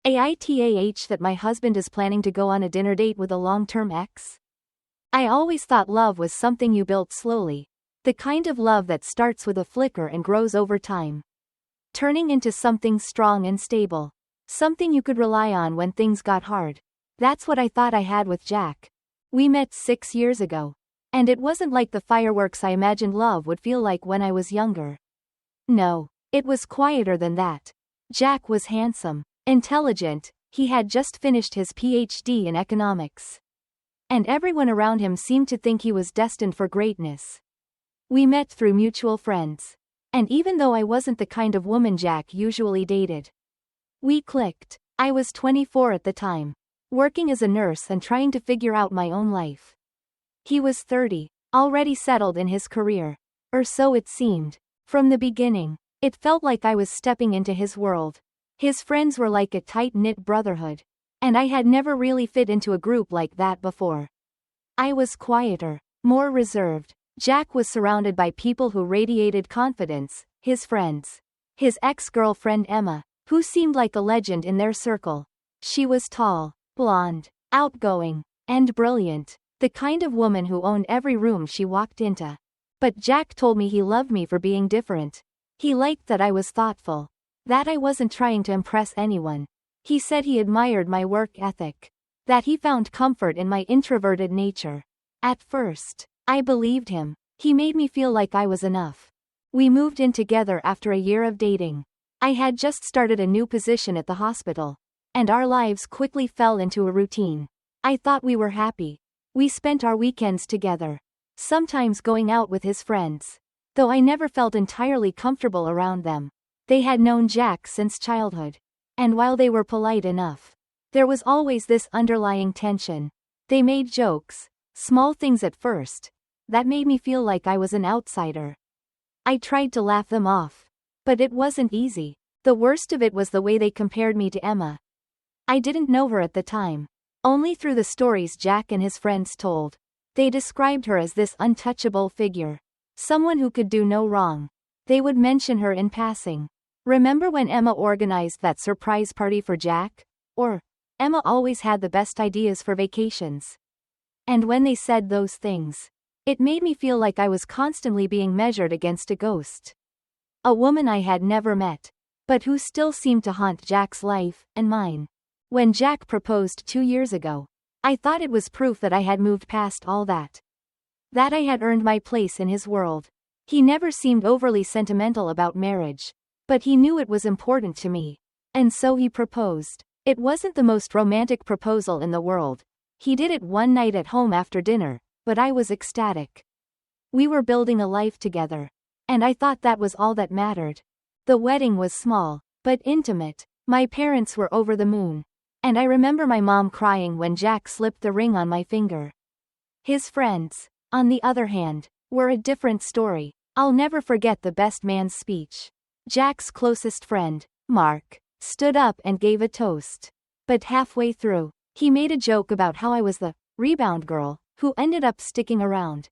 AITAH that my husband is planning to go on a dinner date with a long-term ex? I always thought love was something you built slowly. The kind of love that starts with a flicker and grows over time, turning into something strong and stable. Something you could rely on when things got hard. That's what I thought I had with Jack. We met 6 years ago. And it wasn't like the fireworks I imagined love would feel like when I was younger. No, it was quieter than that. Jack was handsome, intelligent, he had just finished his PhD in economics. And everyone around him seemed to think he was destined for greatness. We met through mutual friends. And even though I wasn't the kind of woman Jack usually dated, we clicked. I was 24 at the time, working as a nurse and trying to figure out my own life. He was 30, already settled in his career. Or so it seemed. From the beginning, it felt like I was stepping into his world. His friends were like a tight-knit brotherhood. And I had never really fit into a group like that before. I was quieter, more reserved. Jack was surrounded by people who radiated confidence, his friends. His ex-girlfriend Emma, who seemed like a legend in their circle. She was tall, blonde, outgoing, and brilliant. The kind of woman who owned every room she walked into. But Jack told me he loved me for being different. He liked that I was thoughtful. That I wasn't trying to impress anyone. He said he admired my work ethic. That he found comfort in my introverted nature. At first, I believed him. He made me feel like I was enough. We moved in together after a year of dating. I had just started a new position at the hospital. And our lives quickly fell into a routine. I thought we were happy. We spent our weekends together. Sometimes going out with his friends. Though I never felt entirely comfortable around them. They had known Jack since childhood. And while they were polite enough, there was always this underlying tension. They made jokes, small things at first, that made me feel like I was an outsider. I tried to laugh them off. But it wasn't easy. The worst of it was the way they compared me to Emma. I didn't know her at the time. Only through the stories Jack and his friends told. They described her as this untouchable figure. Someone who could do no wrong. They would mention her in passing. Remember when Emma organized that surprise party for Jack? Or, Emma always had the best ideas for vacations. And when they said those things, it made me feel like I was constantly being measured against a ghost. A woman I had never met, but who still seemed to haunt Jack's life, and mine. When Jack proposed 2 years ago, I thought it was proof that I had moved past all that. That I had earned my place in his world. He never seemed overly sentimental about marriage. But he knew it was important to me. And so he proposed. It wasn't the most romantic proposal in the world. He did it one night at home after dinner, but I was ecstatic. We were building a life together. And I thought that was all that mattered. The wedding was small, but intimate. My parents were over the moon. And I remember my mom crying when Jack slipped the ring on my finger. His friends, on the other hand, were a different story. I'll never forget the best man's speech. Jack's closest friend, Mark, stood up and gave a toast. But halfway through, he made a joke about how I was the rebound girl who ended up sticking around.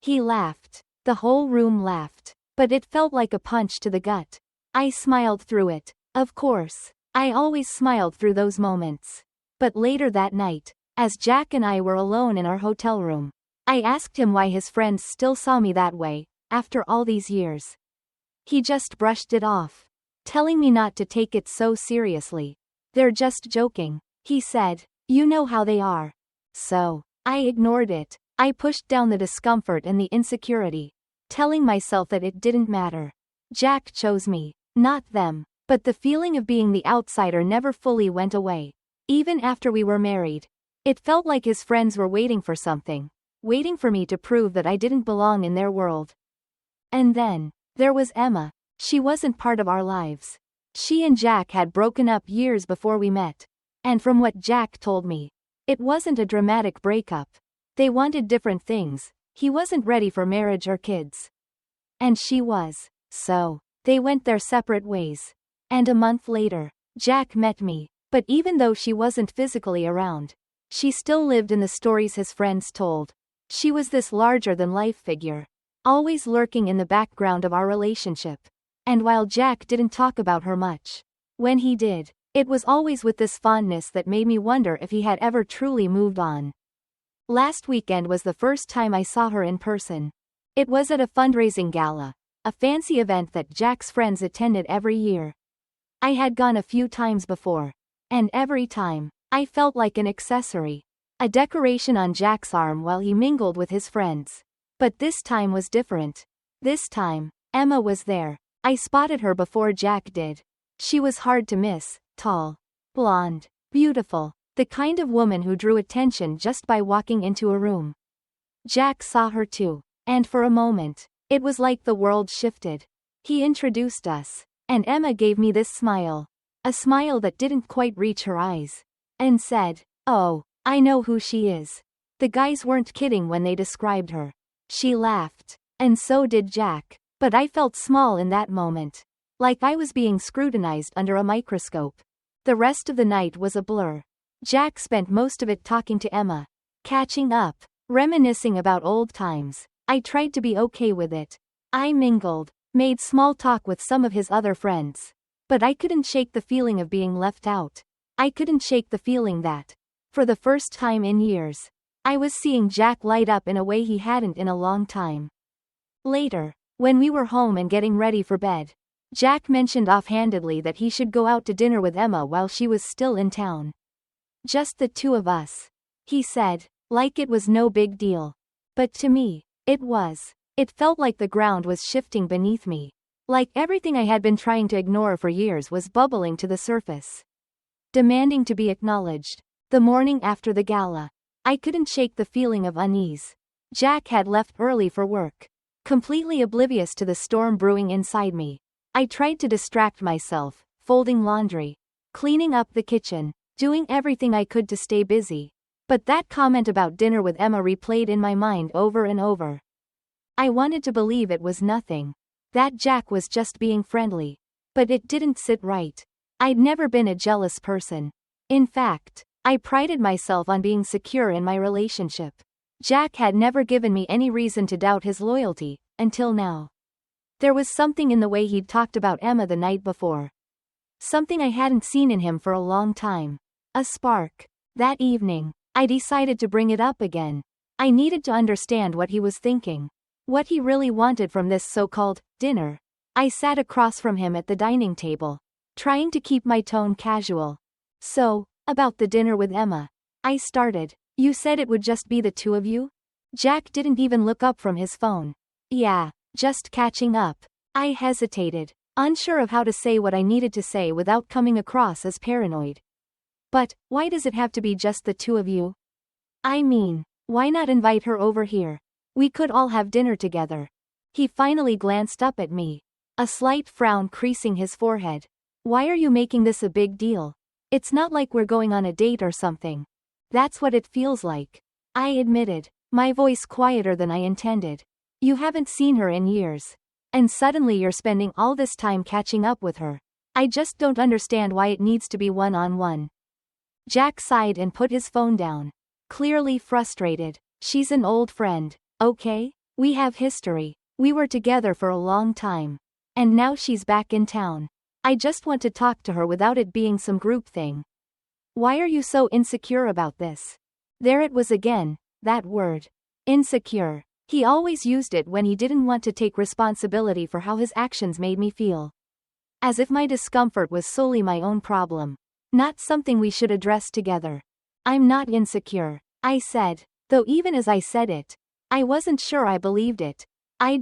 He laughed. The whole room laughed. But it felt like a punch to the gut. I smiled through it. Of course, I always smiled through those moments. But later that night, as Jack and I were alone in our hotel room, I asked him why his friends still saw me that way, after all these years. He just brushed it off, telling me not to take it so seriously. They're just joking, he said. You know how they are. So, I ignored it. I pushed down the discomfort and the insecurity, telling myself that it didn't matter. Jack chose me, not them. But the feeling of being the outsider never fully went away. Even after we were married, it felt like his friends were waiting for something. Waiting for me to prove that I didn't belong in their world. And then, there was Emma. She wasn't part of our lives. She and Jack had broken up years before we met. And from what Jack told me, it wasn't a dramatic breakup. They wanted different things. He wasn't ready for marriage or kids. And she was. So, they went their separate ways. And a month later, Jack met me. But even though she wasn't physically around, she still lived in the stories his friends told. She was this larger-than-life figure, always lurking in the background of our relationship. And while Jack didn't talk about her much, when he did, It was always with this fondness that made me wonder if he had ever truly moved on. Last weekend was the first time I saw her in person. It was at a fundraising gala, a fancy event that Jack's friends attended every year. I had gone a few times before, and every time, I felt like an accessory, a decoration on Jack's arm while he mingled with his friends. But this time was different. This time, Emma was there. I spotted her before Jack did. She was hard to miss, tall, blonde, beautiful, the kind of woman who drew attention just by walking into a room. Jack saw her too, and for a moment, it was like the world shifted. He introduced us, and Emma gave me this smile, a smile that didn't quite reach her eyes, and said, "Oh, I know who she is." The guys weren't kidding when they described her. She laughed, and so did Jack, but I felt small in that moment, like I was being scrutinized under a microscope. The rest of the night was a blur. Jack spent most of it talking to Emma, catching up, reminiscing about old times. I tried to be okay with it. I mingled, made small talk with some of his other friends. But I couldn't shake the feeling of being left out. I couldn't shake the feeling that, for the first time in years, I was seeing Jack light up in a way he hadn't in a long time. Later, when we were home and getting ready for bed, Jack mentioned offhandedly that he should go out to dinner with Emma while she was still in town. Just the two of us, he said, like it was no big deal. But to me, it was. It felt like the ground was shifting beneath me. Like everything I had been trying to ignore for years was bubbling to the surface, demanding to be acknowledged. The morning after the gala, I couldn't shake the feeling of unease. Jack had left early for work, completely oblivious to the storm brewing inside me. I tried to distract myself, folding laundry, cleaning up the kitchen, doing everything I could to stay busy. But that comment about dinner with Emma replayed in my mind over and over. I wanted to believe it was nothing, that Jack was just being friendly. But it didn't sit right. I'd never been a jealous person. In fact, I prided myself on being secure in my relationship. Jack had never given me any reason to doubt his loyalty, until now. There was something in the way he'd talked about Emma the night before. Something I hadn't seen in him for a long time. A spark. That evening, I decided to bring it up again. I needed to understand what he was thinking. What he really wanted from this so-called dinner. I sat across from him at the dining table, trying to keep my tone casual. "So, about the dinner with Emma," I started. "You said it would just be the two of you?" Jack didn't even look up from his phone. "Yeah, just catching up." I hesitated, unsure of how to say what I needed to say without coming across as paranoid. "But, why does it have to be just the two of you? I mean, why not invite her over here? We could all have dinner together." He finally glanced up at me, a slight frown creasing his forehead. "Why are you making this a big deal? It's not like we're going on a date or something." "That's what it feels like," I admitted, my voice quieter than I intended. "You haven't seen her in years. And suddenly you're spending all this time catching up with her. I just don't understand why it needs to be one-on-one." Jack sighed and put his phone down, clearly frustrated. "She's an old friend, okay? We have history. We were together for a long time. And now she's back in town. I just want to talk to her without it being some group thing." "Why are you so insecure about this?" There it was again, that word. Insecure. He always used it when he didn't want to take responsibility for how his actions made me feel. As if my discomfort was solely my own problem, not something we should address together. "I'm not insecure," I said, though even as I said it, I wasn't sure I believed it. I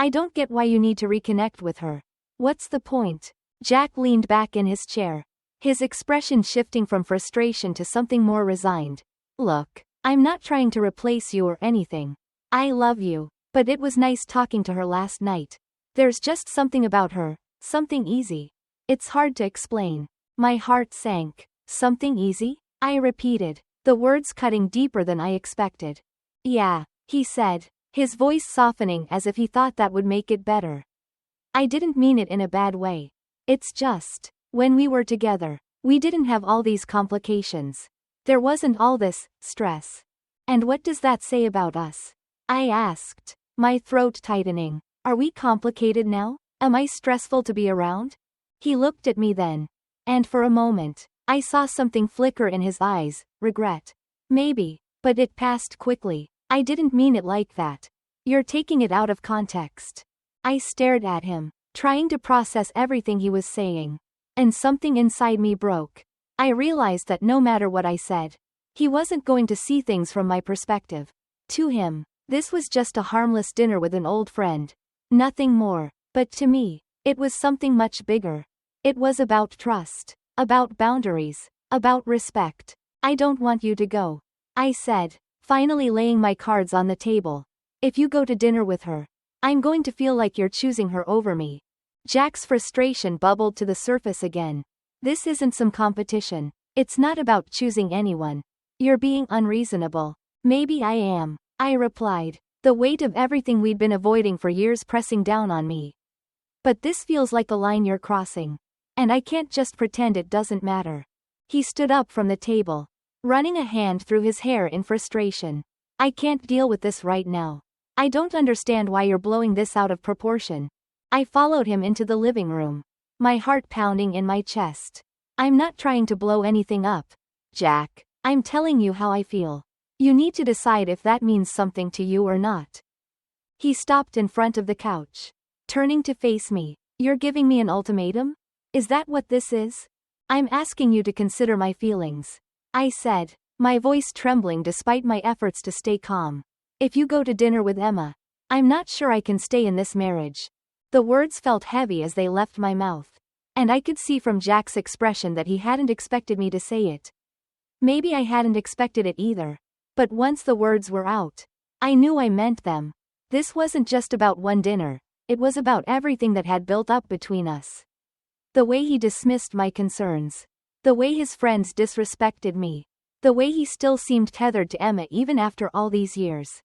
don't get why you need to reconnect with her. What's the point?" Jack leaned back in his chair, his expression shifting from frustration to something more resigned. "Look, I'm not trying to replace you or anything. I love you, but it was nice talking to her last night. There's just something about her, something easy. It's hard to explain." My heart sank. "Something easy?" I repeated, the words cutting deeper than I expected. "Yeah," he said, his voice softening as if he thought that would make it better. "I didn't mean it in a bad way. It's just, when we were together, we didn't have all these complications. There wasn't all this stress." "And what does that say about us?" I asked, my throat tightening. "Are we complicated now? Am I stressful to be around?" He looked at me then, And for a moment, I saw something flicker in his eyes, regret. Maybe, but it passed quickly. I didn't mean it like that. You're taking it out of context. I stared at him, trying to process everything he was saying. And something inside me broke. I realized that no matter what I said, he wasn't going to see things from my perspective. To him, this was just a harmless dinner with an old friend. Nothing more. But to me, it was something much bigger. It was about trust, about boundaries, about respect. I don't want you to go, I said, finally laying my cards on the table. If you go to dinner with her, I'm going to feel like you're choosing her over me. Jack's frustration bubbled to the surface again. This isn't some competition. It's not about choosing anyone. You're being unreasonable. Maybe I am, I replied, the weight of everything we'd been avoiding for years pressing down on me. But this feels like a line you're crossing. And I can't just pretend it doesn't matter. He stood up from the table, running a hand through his hair in frustration. I can't deal with this right now. I don't understand why you're blowing this out of proportion. I followed him into the living room, my heart pounding in my chest. I'm not trying to blow anything up, Jack. I'm telling you how I feel. You need to decide if that means something to you or not. He stopped in front of the couch, turning to face me. You're giving me an ultimatum? Is that what this is? I'm asking you to consider my feelings, I said, my voice trembling despite my efforts to stay calm. If you go to dinner with Emma, I'm not sure I can stay in this marriage. The words felt heavy as they left my mouth. And I could see from Jack's expression that he hadn't expected me to say it. Maybe I hadn't expected it either. But once the words were out, I knew I meant them. This wasn't just about one dinner, it was about everything that had built up between us. The way he dismissed my concerns. The way his friends disrespected me. The way he still seemed tethered to Emma even after all these years.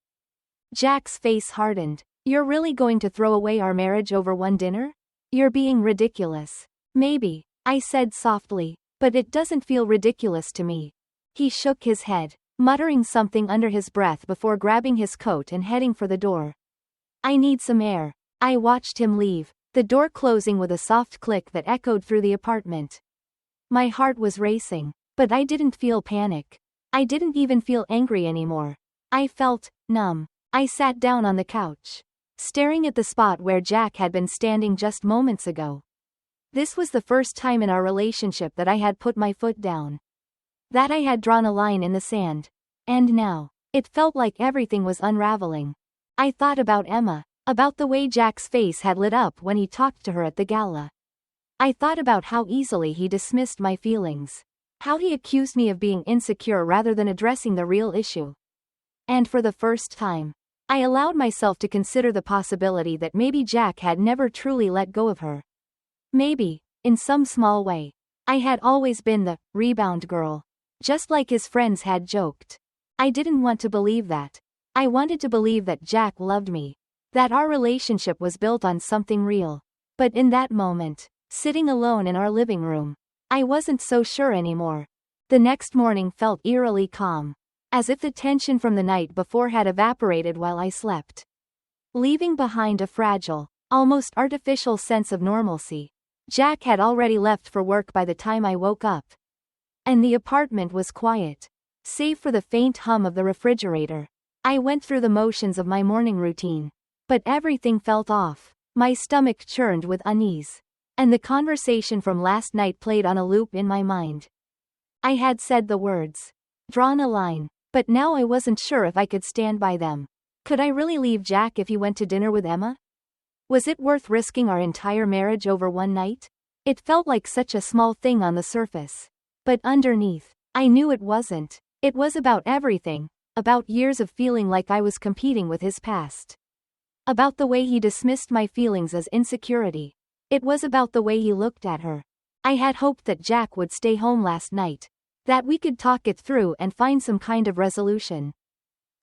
Jack's face hardened. You're really going to throw away our marriage over one dinner? You're being ridiculous. Maybe, I said softly, but it doesn't feel ridiculous to me. He shook his head, muttering something under his breath before grabbing his coat and heading for the door. I need some air. I watched him leave, the door closing with a soft click that echoed through the apartment. My heart was racing, but I didn't feel panic. I didn't even feel angry anymore. I felt numb. I sat down on the couch, staring at the spot where Jack had been standing just moments ago. This was the first time in our relationship that I had put my foot down. That I had drawn a line in the sand. And now, it felt like everything was unraveling. I thought about Emma, about the way Jack's face had lit up when he talked to her at the gala. I thought about how easily he dismissed my feelings. How he accused me of being insecure rather than addressing the real issue. And for the first time, I allowed myself to consider the possibility that maybe Jack had never truly let go of her. Maybe, in some small way, I had always been the rebound girl, just like his friends had joked. I didn't want to believe that. I wanted to believe that Jack loved me, that our relationship was built on something real. But in that moment, sitting alone in our living room, I wasn't so sure anymore. The next morning felt eerily calm, as if the tension from the night before had evaporated while I slept, leaving behind a fragile, almost artificial sense of normalcy. Jack had already left for work by the time I woke up. And the apartment was quiet, save for the faint hum of the refrigerator. I went through the motions of my morning routine, but everything felt off. My stomach churned with unease, and the conversation from last night played on a loop in my mind. I had said the words, drawn a line, but now I wasn't sure if I could stand by them. Could I really leave Jack if he went to dinner with Emma? Was it worth risking our entire marriage over one night? It felt like such a small thing on the surface. But underneath, I knew it wasn't. It was about everything, about years of feeling like I was competing with his past. About the way he dismissed my feelings as insecurity. It was about the way he looked at her. I had hoped that Jack would stay home last night, that we could talk it through and find some kind of resolution.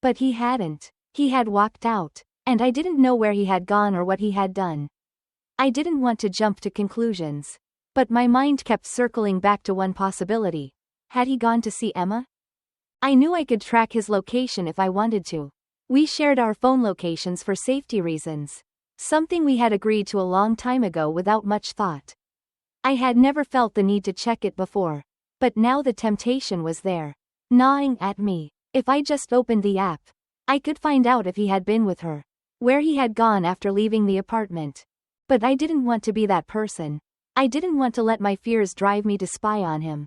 But he hadn't. He had walked out, and I didn't know where he had gone or what he had done. I didn't want to jump to conclusions, but my mind kept circling back to one possibility. Had he gone to see Emma? I knew I could track his location if I wanted to. We shared our phone locations for safety reasons, something we had agreed to a long time ago without much thought. I had never felt the need to check it before. But now the temptation was there, gnawing at me. If I just opened the app, I could find out if he had been with her, where he had gone after leaving the apartment. But I didn't want to be that person. I didn't want to let my fears drive me to spy on him.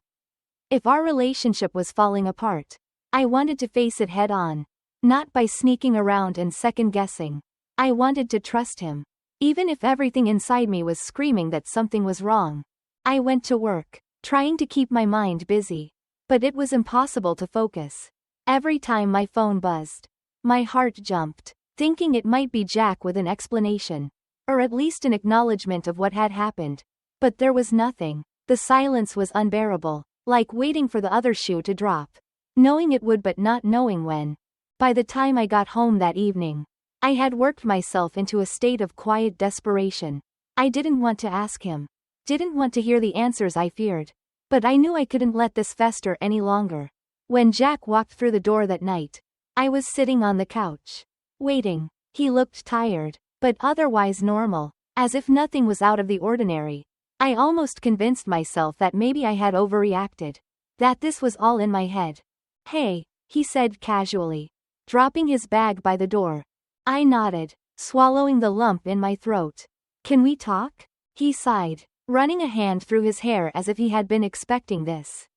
If our relationship was falling apart, I wanted to face it head on, not by sneaking around and second-guessing. I wanted to trust him, even if everything inside me was screaming that something was wrong. I went to work, trying to keep my mind busy, but it was impossible to focus. Every time my phone buzzed, my heart jumped, thinking it might be Jack with an explanation, or at least an acknowledgement of what had happened. But there was nothing. The silence was unbearable, like waiting for the other shoe to drop, knowing it would but not knowing when. By the time I got home that evening, I had worked myself into a state of quiet desperation. I didn't want to ask him, didn't want to hear the answers I feared, but I knew I couldn't let this fester any longer. When Jack walked through the door that night, I was sitting on the couch, waiting. He looked tired, but otherwise normal, as if nothing was out of the ordinary. I almost convinced myself that maybe I had overreacted, that this was all in my head. "Hey," he said casually, dropping his bag by the door. I nodded, swallowing the lump in my throat. "Can we talk?" He sighed, running a hand through his hair as if he had been expecting this.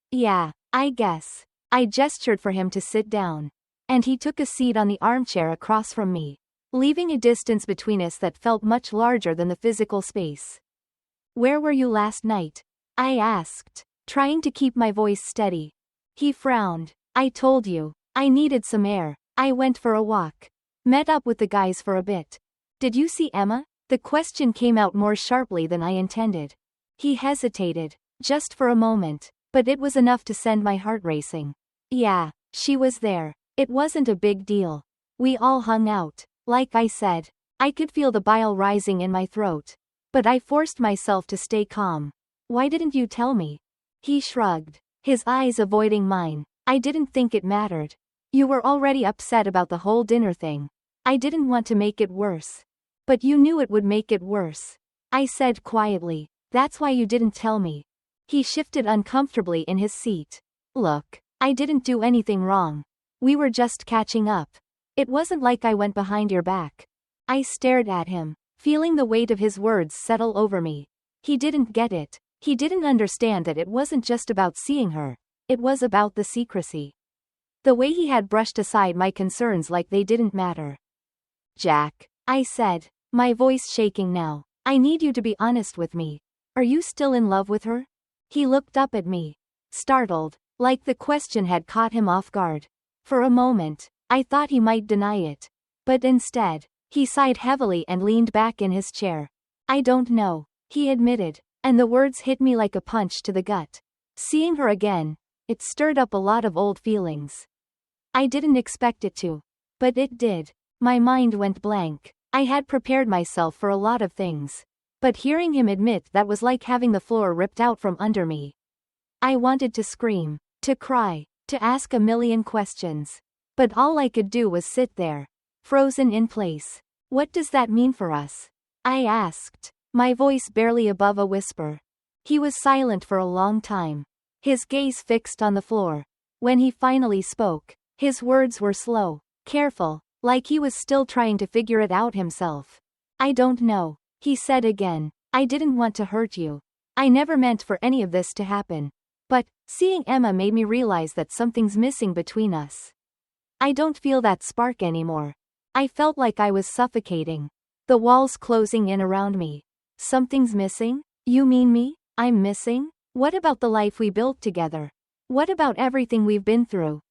"Yeah, I guess." I gestured for him to sit down, and he took a seat on the armchair across from me, leaving a distance between us that felt much larger than the physical space. "Where were you last night?" I asked, trying to keep my voice steady. He frowned. "I told you, I needed some air. I went for a walk. Met up with the guys for a bit." "Did you see Emma?" The question came out more sharply than I intended. He hesitated, just for a moment, but it was enough to send my heart racing. "Yeah, she was there. It wasn't a big deal. We all hung out." Like I said, I could feel the bile rising in my throat, but I forced myself to stay calm. "Why didn't you tell me?" He shrugged, his eyes avoiding mine. "I didn't think it mattered. You were already upset about the whole dinner thing. I didn't want to make it worse." "But you knew it would make it worse," I said quietly. "That's why you didn't tell me." He shifted uncomfortably in his seat. "Look, I didn't do anything wrong. We were just catching up. It wasn't like I went behind your back." I stared at him, feeling the weight of his words settle over me. He didn't get it. He didn't understand that it wasn't just about seeing her. It was about the secrecy. The way he had brushed aside my concerns like they didn't matter. "Jack," I said, my voice shaking now, "I need you to be honest with me. Are you still in love with her?" He looked up at me, startled, like the question had caught him off guard. For a moment, I thought he might deny it. But instead, he sighed heavily and leaned back in his chair. "I don't know," he admitted, and the words hit me like a punch to the gut. Seeing her again, it stirred up a lot of old feelings. I didn't expect it to. But it did. My mind went blank. I had prepared myself for a lot of things. But hearing him admit that was like having the floor ripped out from under me. I wanted to scream, to cry, to ask a million questions. But all I could do was sit there, frozen in place. "What does that mean for us?" I asked, my voice barely above a whisper. He was silent for a long time, his gaze fixed on the floor. When he finally spoke, his words were slow, careful, like he was still trying to figure it out himself. "I don't know," he said again. "I didn't want to hurt you. I never meant for any of this to happen. But, seeing Emma made me realize that something's missing between us. I don't feel that spark anymore." I felt like I was suffocating, the walls closing in around me. "Something's missing? You mean me? I'm missing? What about the life we built together? What about everything we've been through?"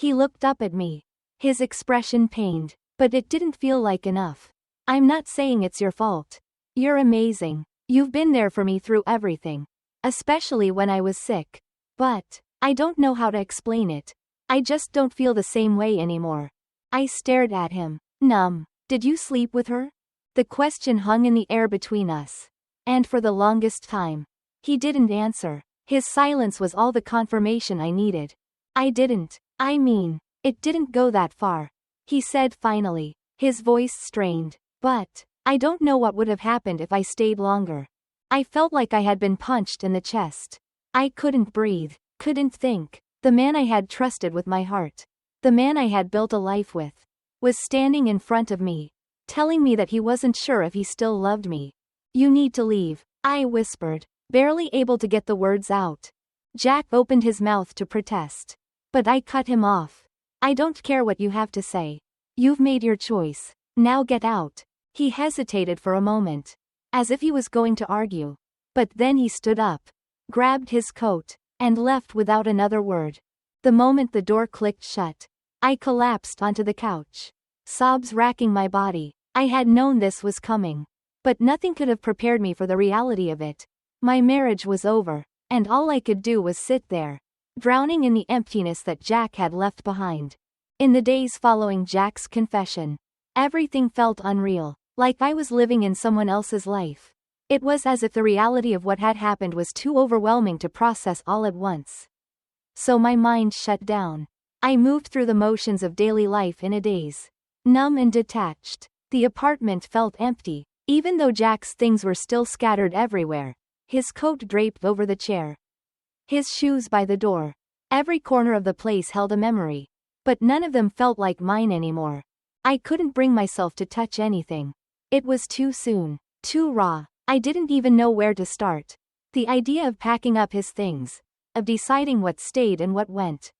He looked up at me, his expression pained, but it didn't feel like enough. "I'm not saying it's your fault. You're amazing. You've been there for me through everything. Especially when I was sick. But, I don't know how to explain it. I just don't feel the same way anymore." I stared at him, numb. "Did you sleep with her?" The question hung in the air between us. And for the longest time, he didn't answer. His silence was all the confirmation I needed. "I didn't. I mean, it didn't go that far," he said finally, his voice strained. "But, I don't know what would have happened if I stayed longer." I felt like I had been punched in the chest. I couldn't breathe, couldn't think. The man I had trusted with my heart, the man I had built a life with, was standing in front of me, telling me that he wasn't sure if he still loved me. "You need to leave," I whispered, barely able to get the words out. Jack opened his mouth to protest, but I cut him off. "I don't care what you have to say. You've made your choice. Now get out." He hesitated for a moment, as if he was going to argue. But then he stood up, grabbed his coat, and left without another word. The moment the door clicked shut, I collapsed onto the couch, sobs racking my body. I had known this was coming, but nothing could have prepared me for the reality of it. My marriage was over, and all I could do was sit there, drowning in the emptiness that Jack had left behind. In the days following Jack's confession, everything felt unreal, like I was living in someone else's life. It was as if the reality of what had happened was too overwhelming to process all at once. So my mind shut down. I moved through the motions of daily life in a daze, numb and detached. The apartment felt empty, even though Jack's things were still scattered everywhere, his coat draped over the chair, his shoes by the door. Every corner of the place held a memory, but none of them felt like mine anymore. I couldn't bring myself to touch anything. It was too soon, too raw. I didn't even know where to start. The idea of packing up his things, of deciding what stayed and what went,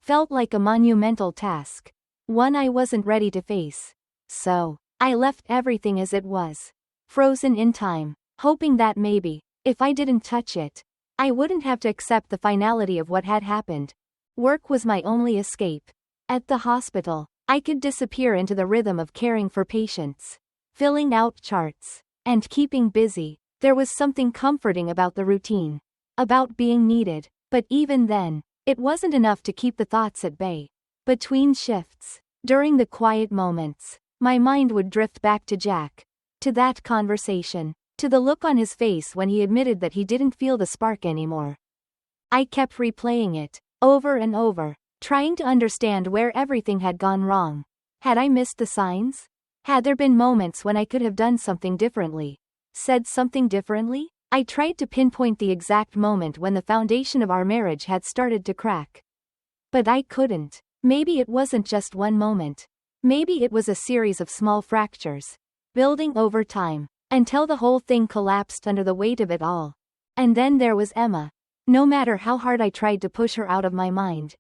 felt like a monumental task, one I wasn't ready to face. So, I left everything as it was, frozen in time, hoping that maybe, if I didn't touch it, I wouldn't have to accept the finality of what had happened. Work was my only escape. At the hospital, I could disappear into the rhythm of caring for patients, filling out charts, and keeping busy. There was something comforting about the routine, about being needed, but even then, it wasn't enough to keep the thoughts at bay. Between shifts, during the quiet moments, my mind would drift back to Jack, to that conversation, to the look on his face when he admitted that he didn't feel the spark anymore. I kept replaying it, over and over, trying to understand where everything had gone wrong. Had I missed the signs? Had there been moments when I could have done something differently? Said something differently? I tried to pinpoint the exact moment when the foundation of our marriage had started to crack. But I couldn't. Maybe it wasn't just one moment. Maybe it was a series of small fractures, building over time, until the whole thing collapsed under the weight of it all. And then there was Emma. No matter how hard I tried to push her out of my mind,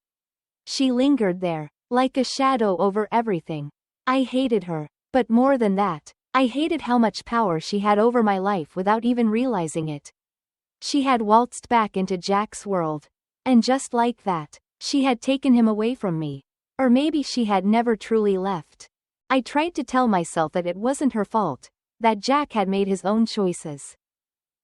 she lingered there, like a shadow over everything. I hated her, but more than that, I hated how much power she had over my life without even realizing it. She had waltzed back into Jack's world, and just like that, she had taken him away from me. Or maybe she had never truly left. I tried to tell myself that it wasn't her fault, that Jack had made his own choices,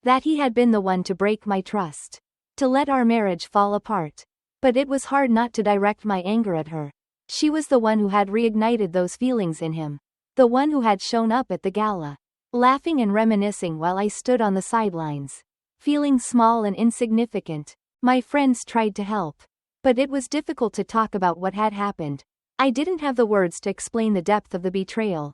that he had been the one to break my trust, to let our marriage fall apart. But it was hard not to direct my anger at her. She was the one who had reignited those feelings in him, the one who had shown up at the gala, laughing and reminiscing while I stood on the sidelines, feeling small and insignificant. My friends tried to help, but it was difficult to talk about what had happened. I didn't have the words to explain the depth of the betrayal,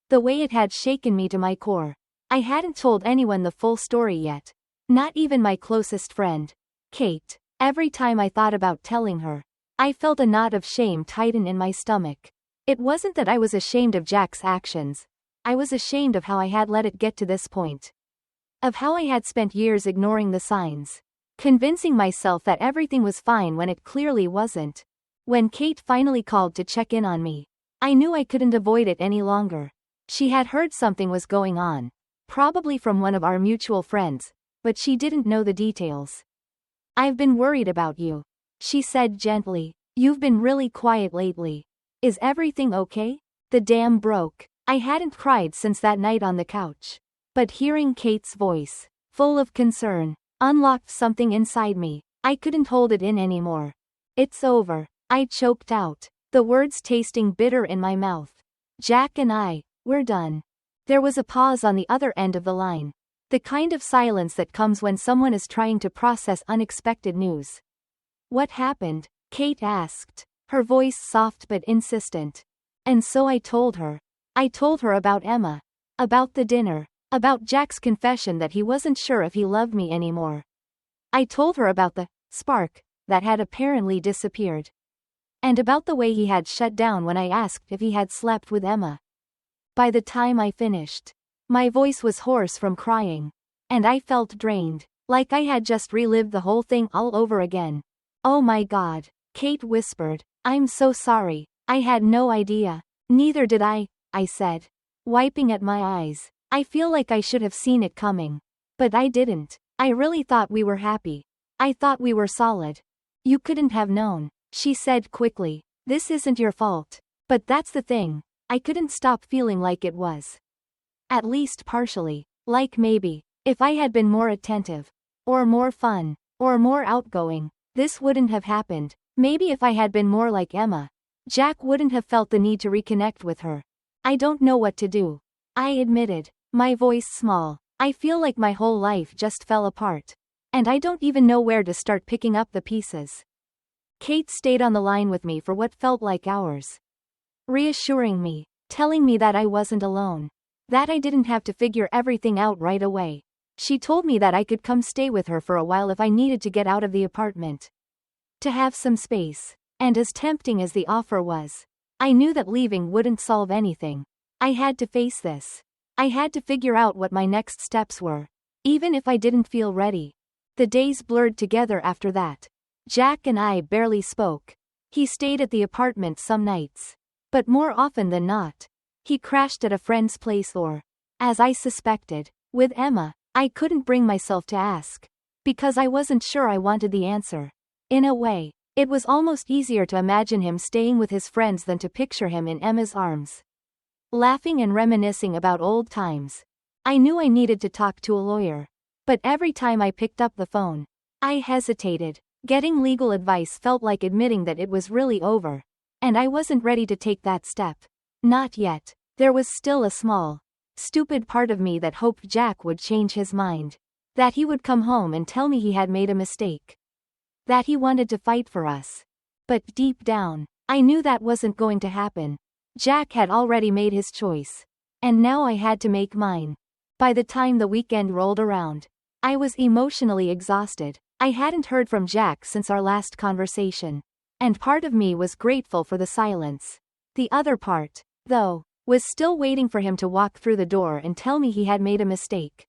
the way it had shaken me to my core. I hadn't told anyone the full story yet, not even my closest friend, Kate. Every time I thought about telling her, I felt a knot of shame tighten in my stomach. It wasn't that I was ashamed of Jack's actions. I was ashamed of how I had let it get to this point, of how I had spent years ignoring the signs, convincing myself that everything was fine when it clearly wasn't. When Kate finally called to check in on me, I knew I couldn't avoid it any longer. She had heard something was going on, probably from one of our mutual friends, but she didn't know the details. "I've been worried about you," she said gently. "You've been really quiet lately. Is everything okay?" The dam broke. I hadn't cried since that night on the couch. But hearing Kate's voice, full of concern, unlocked something inside me. I couldn't hold it in anymore. "It's over," I choked out, the words tasting bitter in my mouth. "Jack and we're done." There was a pause on the other end of the line. The kind of silence that comes when someone is trying to process unexpected news. "What happened?" Kate asked, her voice soft but insistent. And so I told her. I told her about Emma, about the dinner, About Jack's confession that he wasn't sure if he loved me anymore. I told her about the spark that had apparently disappeared. And about the way he had shut down when I asked if he had slept with Emma. By the time I finished, my voice was hoarse from crying. And I felt drained, like I had just relived the whole thing all over again. "Oh my God," Kate whispered. "I'm so sorry. I had no idea." "Neither did I said, wiping at my eyes. "I feel like I should have seen it coming. But I didn't. I really thought we were happy. I thought we were solid." "You couldn't have known," she said quickly. "This isn't your fault. But that's the thing. I couldn't stop feeling like it was. At least partially. Like maybe, if I had been more attentive, or more fun, or more outgoing, this wouldn't have happened. Maybe if I had been more like Emma, Jack wouldn't have felt the need to reconnect with her. I don't know what to do," I admitted, my voice small. "I feel like my whole life just fell apart. And I don't even know where to start picking up the pieces." Kate stayed on the line with me for what felt like hours. Reassuring me, telling me that I wasn't alone. That I didn't have to figure everything out right away. She told me that I could come stay with her for a while if I needed to get out of the apartment. To have some space. And as tempting as the offer was, I knew that leaving wouldn't solve anything. I had to face this. I had to figure out what my next steps were, even if I didn't feel ready. The days blurred together after that. Jack and I barely spoke. He stayed at the apartment some nights. But more often than not, he crashed at a friend's place or, as I suspected, with Emma. I couldn't bring myself to ask, because I wasn't sure I wanted the answer. In a way, it was almost easier to imagine him staying with his friends than to picture him in Emma's arms, laughing and reminiscing about old times. I knew I needed to talk to a lawyer. But every time I picked up the phone, I hesitated. Getting legal advice felt like admitting that it was really over. And I wasn't ready to take that step. Not yet. There was still a small, stupid part of me that hoped Jack would change his mind. That he would come home and tell me he had made a mistake. That he wanted to fight for us. But deep down, I knew that wasn't going to happen. Jack had already made his choice. And now I had to make mine. By the time the weekend rolled around, I was emotionally exhausted. I hadn't heard from Jack since our last conversation. And part of me was grateful for the silence. The other part, though, was still waiting for him to walk through the door and tell me he had made a mistake.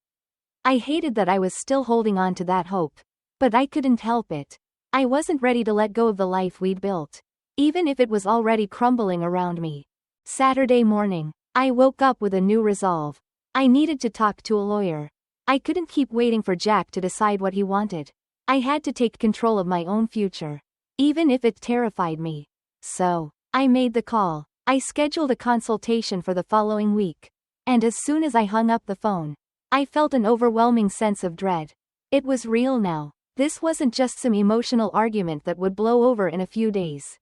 I hated that I was still holding on to that hope. But I couldn't help it. I wasn't ready to let go of the life we'd built, even if it was already crumbling around me. Saturday morning, I woke up with a new resolve. I needed to talk to a lawyer. I couldn't keep waiting for Jack to decide what he wanted. I had to take control of my own future, even if it terrified me. So, I made the call. I scheduled a consultation for the following week. And as soon as I hung up the phone, I felt an overwhelming sense of dread. It was real now. This wasn't just some emotional argument that would blow over in a few days.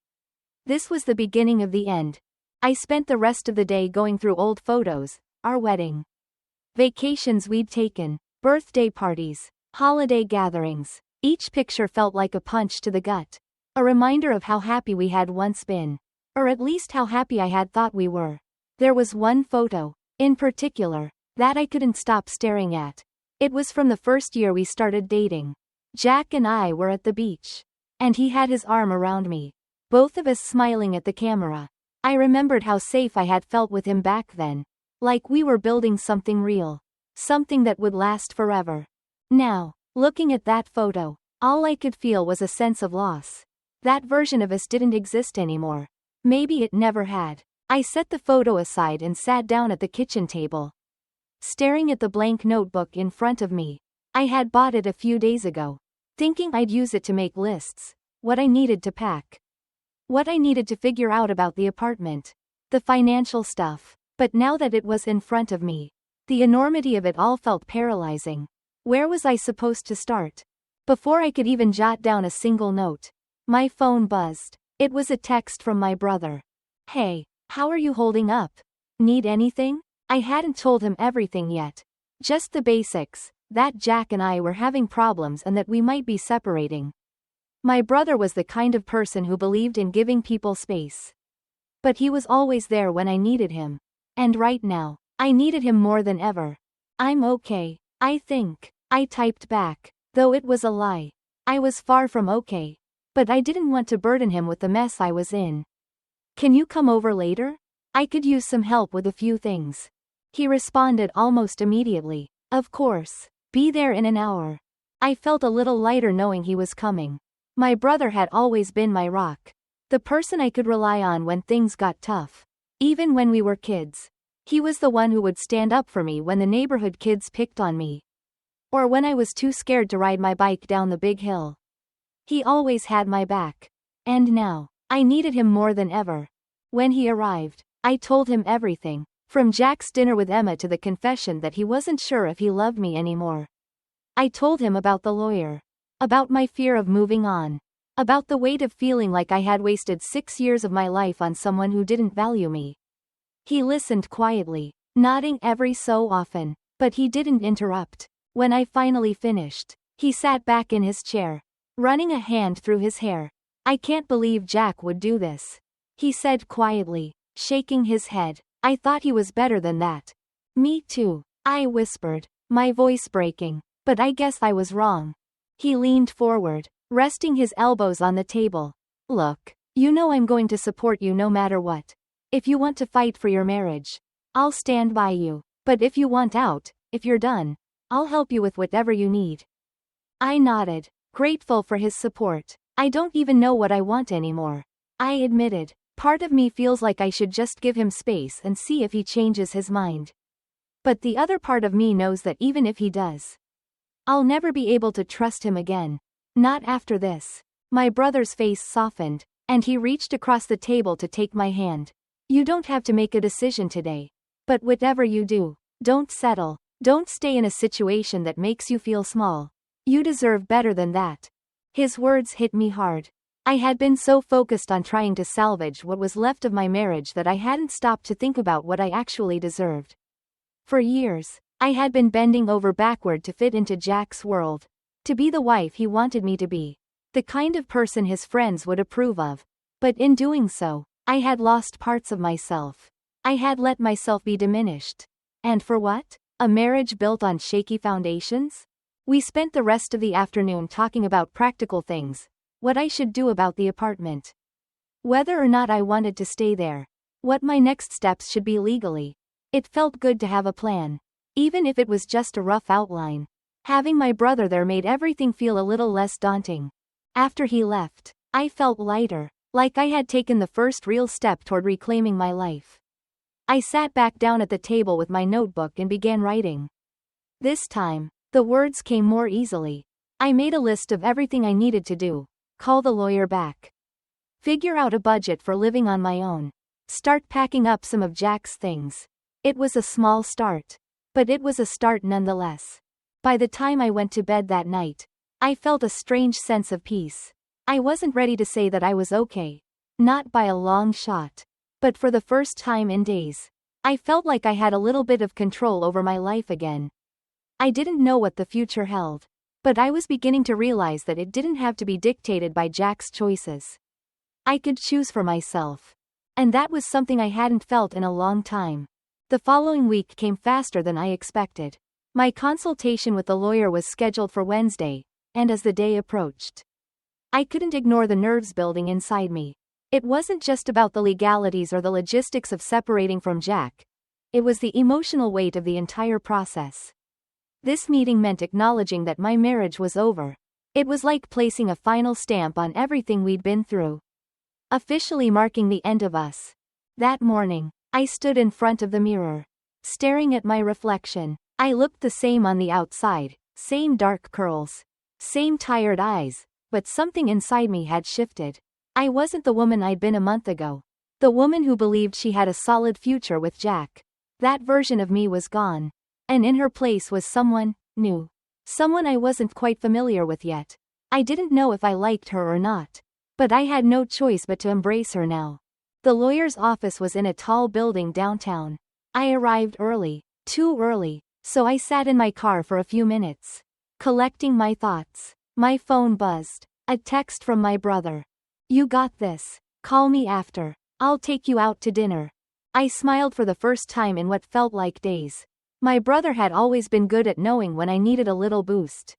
This was the beginning of the end. I spent the rest of the day going through old photos, our wedding, vacations we'd taken, birthday parties, holiday gatherings. Each picture felt like a punch to the gut. A reminder of how happy we had once been. Or at least how happy I had thought we were. There was one photo, in particular, that I couldn't stop staring at. It was from the first year we started dating. Jack and I were at the beach. And he had his arm around me. Both of us smiling at the camera. I remembered how safe I had felt with him back then. Like we were building something real. Something that would last forever. Now, looking at that photo, all I could feel was a sense of loss. That version of us didn't exist anymore. Maybe it never had. I set the photo aside and sat down at the kitchen table, staring at the blank notebook in front of me. I had bought it a few days ago, thinking I'd use it to make lists, what I needed to pack, what I needed to figure out about the apartment, the financial stuff. But now that it was in front of me, the enormity of it all felt paralyzing. Where was I supposed to start? Before I could even jot down a single note, my phone buzzed. It was a text from my brother. "Hey, how are you holding up? Need anything?" I hadn't told him everything yet. Just the basics, that Jack and I were having problems and that we might be separating. My brother was the kind of person who believed in giving people space. But he was always there when I needed him. And right now, I needed him more than ever. I'm okay, I think, I typed back, though it was a lie. I was far from okay. But I didn't want to burden him with the mess I was in. Can you come over later? I could use some help with a few things. He responded almost immediately. Of course. Be there in an hour. I felt a little lighter knowing he was coming. My brother had always been my rock. The person I could rely on when things got tough. Even when we were kids. He was the one who would stand up for me when the neighborhood kids picked on me. Or when I was too scared to ride my bike down the big hill. He always had my back. And now, I needed him more than ever. When he arrived, I told him everything, from Jack's dinner with Emma to the confession that he wasn't sure if he loved me anymore. I told him about the lawyer. About my fear of moving on. About the weight of feeling like I had wasted 6 years of my life on someone who didn't value me. He listened quietly, nodding every so often, but he didn't interrupt. When I finally finished, he sat back in his chair, running a hand through his hair. I can't believe Jack would do this, he said quietly, shaking his head. I thought he was better than that. Me too, I whispered, my voice breaking, but I guess I was wrong. He leaned forward, resting his elbows on the table. Look, you know I'm going to support you no matter what. If you want to fight for your marriage, I'll stand by you. But if you want out, if you're done, I'll help you with whatever you need. I nodded, grateful for his support. I don't even know what I want anymore. I admitted, part of me feels like I should just give him space and see if he changes his mind. But the other part of me knows that even if he does, I'll never be able to trust him again. Not after this. My brother's face softened, and he reached across the table to take my hand. You don't have to make a decision today. But whatever you do, don't settle. Don't stay in a situation that makes you feel small. You deserve better than that. His words hit me hard. I had been so focused on trying to salvage what was left of my marriage that I hadn't stopped to think about what I actually deserved. For years, I had been bending over backward to fit into Jack's world. To be the wife he wanted me to be. The kind of person his friends would approve of. But in doing so, I had lost parts of myself. I had let myself be diminished. And for what? A marriage built on shaky foundations? We spent the rest of the afternoon talking about practical things. What I should do about the apartment. Whether or not I wanted to stay there. What my next steps should be legally. It felt good to have a plan. Even if it was just a rough outline. Having my brother there made everything feel a little less daunting. After he left, I felt lighter, like I had taken the first real step toward reclaiming my life. I sat back down at the table with my notebook and began writing. This time, the words came more easily. I made a list of everything I needed to do. Call the lawyer back. Figure out a budget for living on my own. Start packing up some of Jack's things. It was a small start. But it was a start nonetheless. By the time I went to bed that night, I felt a strange sense of peace. I wasn't ready to say that I was okay. Not by a long shot. But for the first time in days, I felt like I had a little bit of control over my life again. I didn't know what the future held. But I was beginning to realize that it didn't have to be dictated by Jack's choices. I could choose for myself. And that was something I hadn't felt in a long time. The following week came faster than I expected. My consultation with the lawyer was scheduled for Wednesday, and as the day approached, I couldn't ignore the nerves building inside me. It wasn't just about the legalities or the logistics of separating from Jack. It was the emotional weight of the entire process. This meeting meant acknowledging that my marriage was over. It was like placing a final stamp on everything we'd been through. Officially marking the end of us. That morning, I stood in front of the mirror, staring at my reflection. I looked the same on the outside, same dark curls, same tired eyes, but something inside me had shifted. I wasn't the woman I'd been a month ago. The woman who believed she had a solid future with Jack. That version of me was gone. And in her place was someone new. Someone I wasn't quite familiar with yet. I didn't know if I liked her or not. But I had no choice but to embrace her now. The lawyer's office was in a tall building downtown. I arrived early, too early, so I sat in my car for a few minutes, collecting my thoughts. My phone buzzed. A text from my brother. You got this. Call me after. I'll take you out to dinner. I smiled for the first time in what felt like days. My brother had always been good at knowing when I needed a little boost.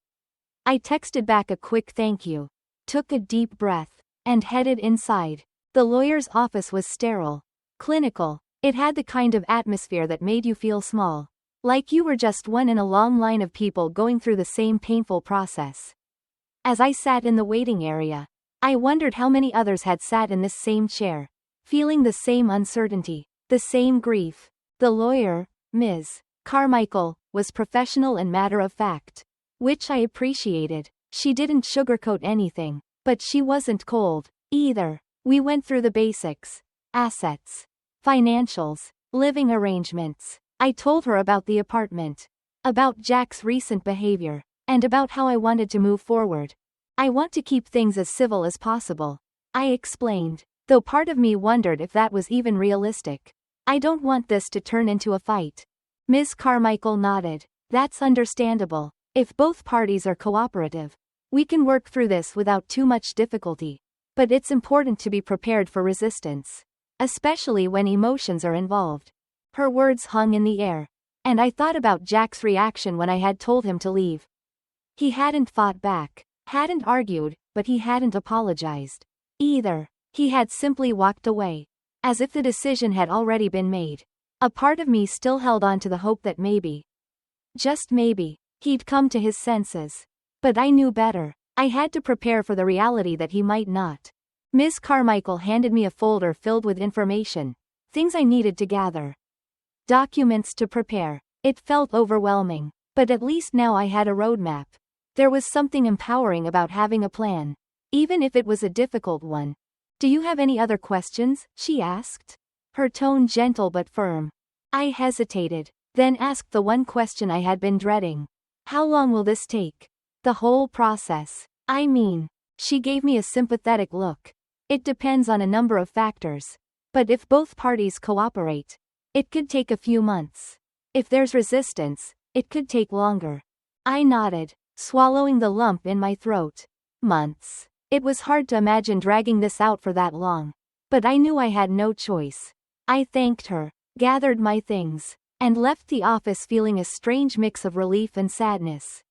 I texted back a quick thank you, took a deep breath, and headed inside. The lawyer's office was sterile, clinical. It had the kind of atmosphere that made you feel small, like you were just one in a long line of people going through the same painful process. As I sat in the waiting area, I wondered how many others had sat in this same chair, feeling the same uncertainty, the same grief. The lawyer, Ms. Carmichael, was professional and matter-of-fact, which I appreciated. She didn't sugarcoat anything, but she wasn't cold, either. We went through the basics: assets, financials, living arrangements. I told her about the apartment, about Jack's recent behavior, and about how I wanted to move forward. I want to keep things as civil as possible, I explained, though part of me wondered if that was even realistic. I don't want this to turn into a fight. Ms. Carmichael nodded. That's understandable. If both parties are cooperative, we can work through this without too much difficulty. But it's important to be prepared for resistance, especially when emotions are involved. Her words hung in the air, and I thought about Jack's reaction when I had told him to leave. He hadn't fought back, hadn't argued, but he hadn't apologized either. He had simply walked away, as if the decision had already been made. A part of me still held on to the hope that maybe, just maybe, he'd come to his senses. But I knew better. I had to prepare for the reality that he might not. Ms. Carmichael handed me a folder filled with information, things I needed to gather, documents to prepare. It felt overwhelming, but at least now I had a roadmap. There was something empowering about having a plan, even if it was a difficult one. Do you have any other questions? She asked, her tone gentle but firm. I hesitated, then asked the one question I had been dreading. How long will this take? The whole process. I mean, she gave me a sympathetic look. It depends on a number of factors. But if both parties cooperate, it could take a few months. If there's resistance, it could take longer. I nodded, swallowing the lump in my throat. Months. It was hard to imagine dragging this out for that long. But I knew I had no choice. I thanked her, gathered my things, and left the office feeling a strange mix of relief and sadness.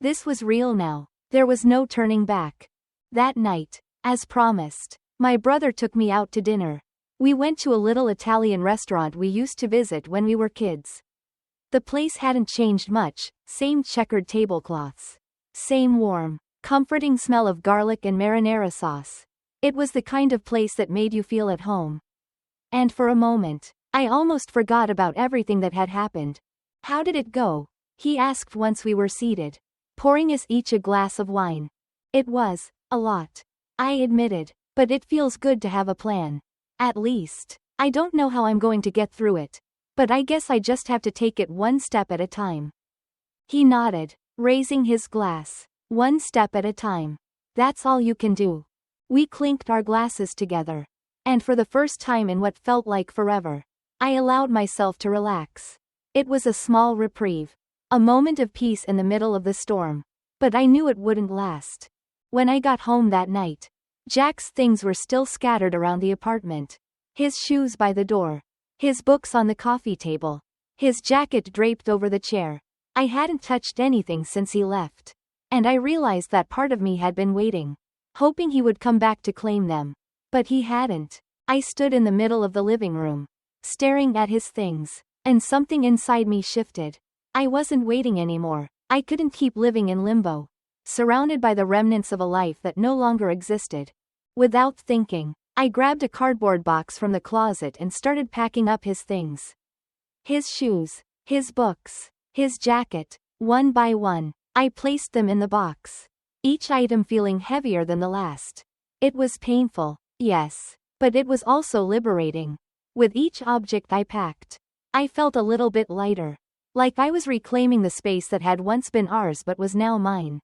This was real now. There was no turning back. That night, as promised, my brother took me out to dinner. We went to a little Italian restaurant we used to visit when we were kids. The place hadn't changed much, same checkered tablecloths, same warm, comforting smell of garlic and marinara sauce. It was the kind of place that made you feel at home. And for a moment, I almost forgot about everything that had happened. How did it go? He asked once we were seated, pouring us each a glass of wine. It was a lot, I admitted, but it feels good to have a plan. At least, I don't know how I'm going to get through it, but I guess I just have to take it one step at a time. He nodded, raising his glass. One step at a time. That's all you can do. We clinked our glasses together, and for the first time in what felt like forever, I allowed myself to relax. It was a small reprieve, a moment of peace in the middle of the storm, but I knew it wouldn't last. When I got home that night, Jack's things were still scattered around the apartment. His shoes by the door, his books on the coffee table, his jacket draped over the chair. I hadn't touched anything since he left. And I realized that part of me had been waiting, hoping he would come back to claim them. But he hadn't. I stood in the middle of the living room, staring at his things, and something inside me shifted. I wasn't waiting anymore. I couldn't keep living in limbo, surrounded by the remnants of a life that no longer existed. Without thinking, I grabbed a cardboard box from the closet and started packing up his things. His shoes, his books, his jacket. One by one, I placed them in the box, each item feeling heavier than the last. It was painful, yes, but it was also liberating. With each object I packed, I felt a little bit lighter, like I was reclaiming the space that had once been ours but was now mine.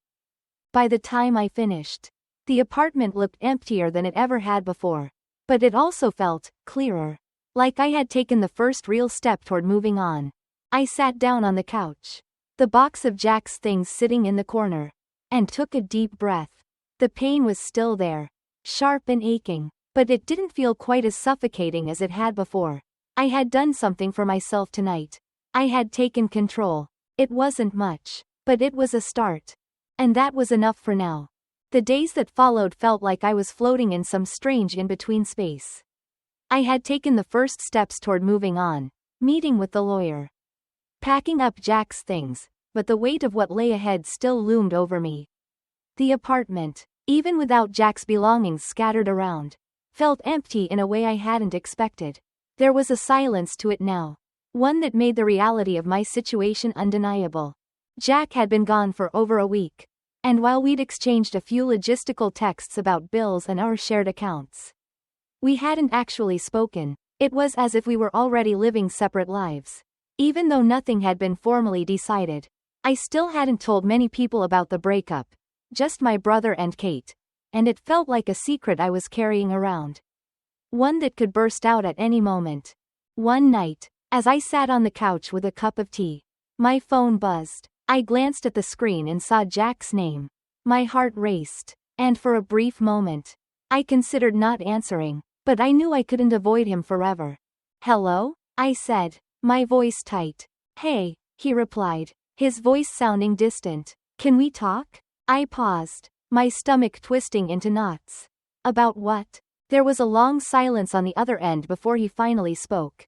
By the time I finished, the apartment looked emptier than it ever had before, but it also felt clearer, like I had taken the first real step toward moving on. I sat down on the couch, the box of Jack's things sitting in the corner, and took a deep breath. The pain was still there, sharp and aching, but it didn't feel quite as suffocating as it had before. I had done something for myself tonight. I had taken control. It wasn't much, but it was a start. And that was enough for now. The days that followed felt like I was floating in some strange in-between space. I had taken the first steps toward moving on, meeting with the lawyer, packing up Jack's things, but the weight of what lay ahead still loomed over me. The apartment, even without Jack's belongings scattered around, felt empty in a way I hadn't expected. There was a silence to it now, one that made the reality of my situation undeniable. Jack had been gone for over a week, and while we'd exchanged a few logistical texts about bills and our shared accounts, we hadn't actually spoken. It was as if we were already living separate lives. Even though nothing had been formally decided, I still hadn't told many people about the breakup, just my brother and Kate, and it felt like a secret I was carrying around. One that could burst out at any moment. One night, as I sat on the couch with a cup of tea, my phone buzzed. I glanced at the screen and saw Jack's name. My heart raced, and for a brief moment, I considered not answering, but I knew I couldn't avoid him forever. "Hello?" I said, my voice tight. "Hey," he replied, his voice sounding distant. "Can we talk?" I paused, my stomach twisting into knots. "About what?" There was a long silence on the other end before he finally spoke.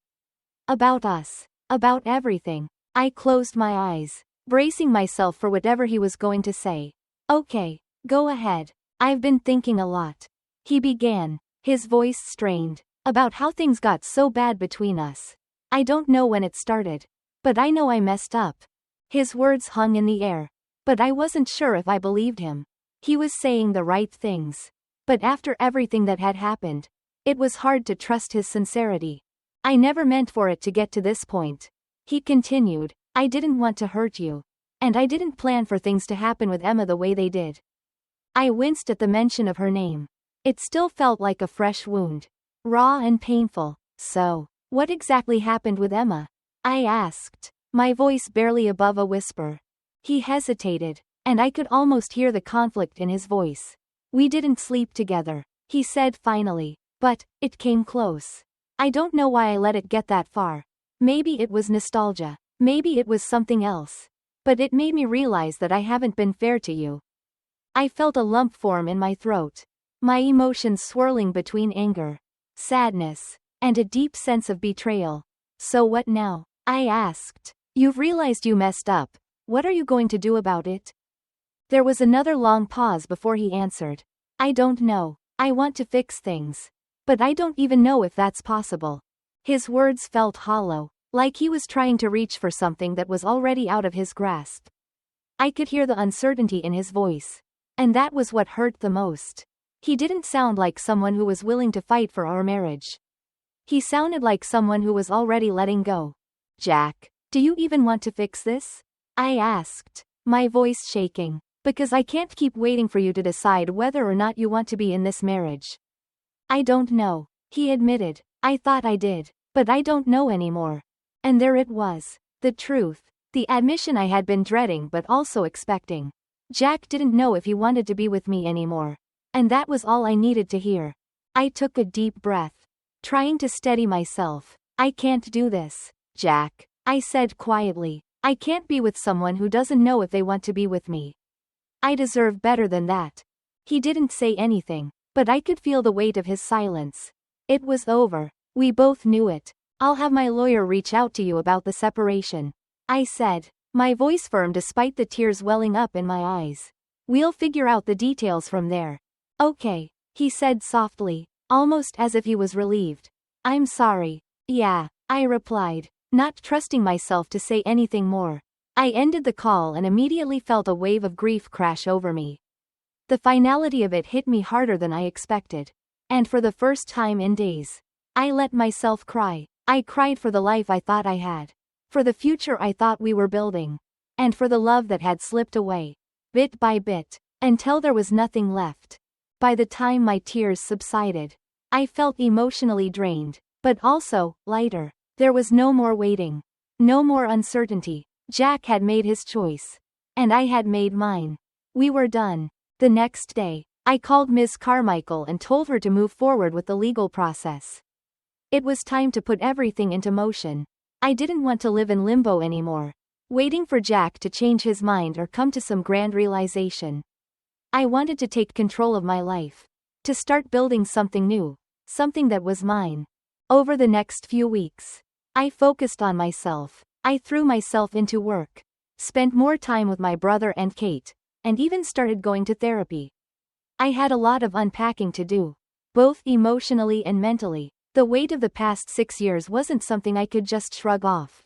"About us. About everything." I closed my eyes, bracing myself for whatever he was going to say. "Okay, go ahead. I've been thinking a lot," he began, his voice strained, "about how things got so bad between us. I don't know when it started, but I know I messed up." His words hung in the air, but I wasn't sure if I believed him. He was saying the right things, but after everything that had happened, it was hard to trust his sincerity. "I never meant for it to get to this point," he continued. "I didn't want to hurt you, and I didn't plan for things to happen with Emma the way they did." I winced at the mention of her name. It still felt like a fresh wound, raw and painful. "So, what exactly happened with Emma?" I asked, my voice barely above a whisper. He hesitated, and I could almost hear the conflict in his voice. "We didn't sleep together," he said finally, "but it came close. I don't know why I let it get that far. Maybe it was nostalgia. Maybe it was something else. But it made me realize that I haven't been fair to you." I felt a lump form in my throat, my emotions swirling between anger, sadness, and a deep sense of betrayal. "So what now?" I asked. "You've realized you messed up. What are you going to do about it?" There was another long pause before he answered. "I don't know. I want to fix things. But I don't even know if that's possible." His words felt hollow, like he was trying to reach for something that was already out of his grasp. I could hear the uncertainty in his voice, and that was what hurt the most. He didn't sound like someone who was willing to fight for our marriage. He sounded like someone who was already letting go. "Jack, do you even want to fix this?" I asked, my voice shaking. "Because I can't keep waiting for you to decide whether or not you want to be in this marriage." "I don't know," he admitted. "I thought I did, but I don't know anymore." And there it was, the truth, the admission I had been dreading but also expecting. Jack didn't know if he wanted to be with me anymore. And that was all I needed to hear. I took a deep breath, trying to steady myself. "I can't do this, Jack," I said quietly. "I can't be with someone who doesn't know if they want to be with me. I deserve better than that." He didn't say anything, but I could feel the weight of his silence. It was over. We both knew it. "I'll have my lawyer reach out to you about the separation," I said, my voice firm despite the tears welling up in my eyes. "We'll figure out the details from there." "Okay," he said softly, almost as if he was relieved. "I'm sorry." "Yeah," I replied, not trusting myself to say anything more. I ended the call and immediately felt a wave of grief crash over me. The finality of it hit me harder than I expected. And for the first time in days, I let myself cry. I cried for the life I thought I had, for the future I thought we were building, and for the love that had slipped away, bit by bit, until there was nothing left. By the time my tears subsided, I felt emotionally drained, but also lighter. There was no more waiting, no more uncertainty. Jack had made his choice, and I had made mine. We were done. The next day, I called Ms. Carmichael and told her to move forward with the legal process. It was time to put everything into motion. I didn't want to live in limbo anymore, waiting for Jack to change his mind or come to some grand realization. I wanted to take control of my life. To start building something new. Something that was mine. Over the next few weeks, I focused on myself. I threw myself into work. Spent more time with my brother and Kate, and even started going to therapy. I had a lot of unpacking to do, both emotionally and mentally. The weight of the past 6 years wasn't something I could just shrug off.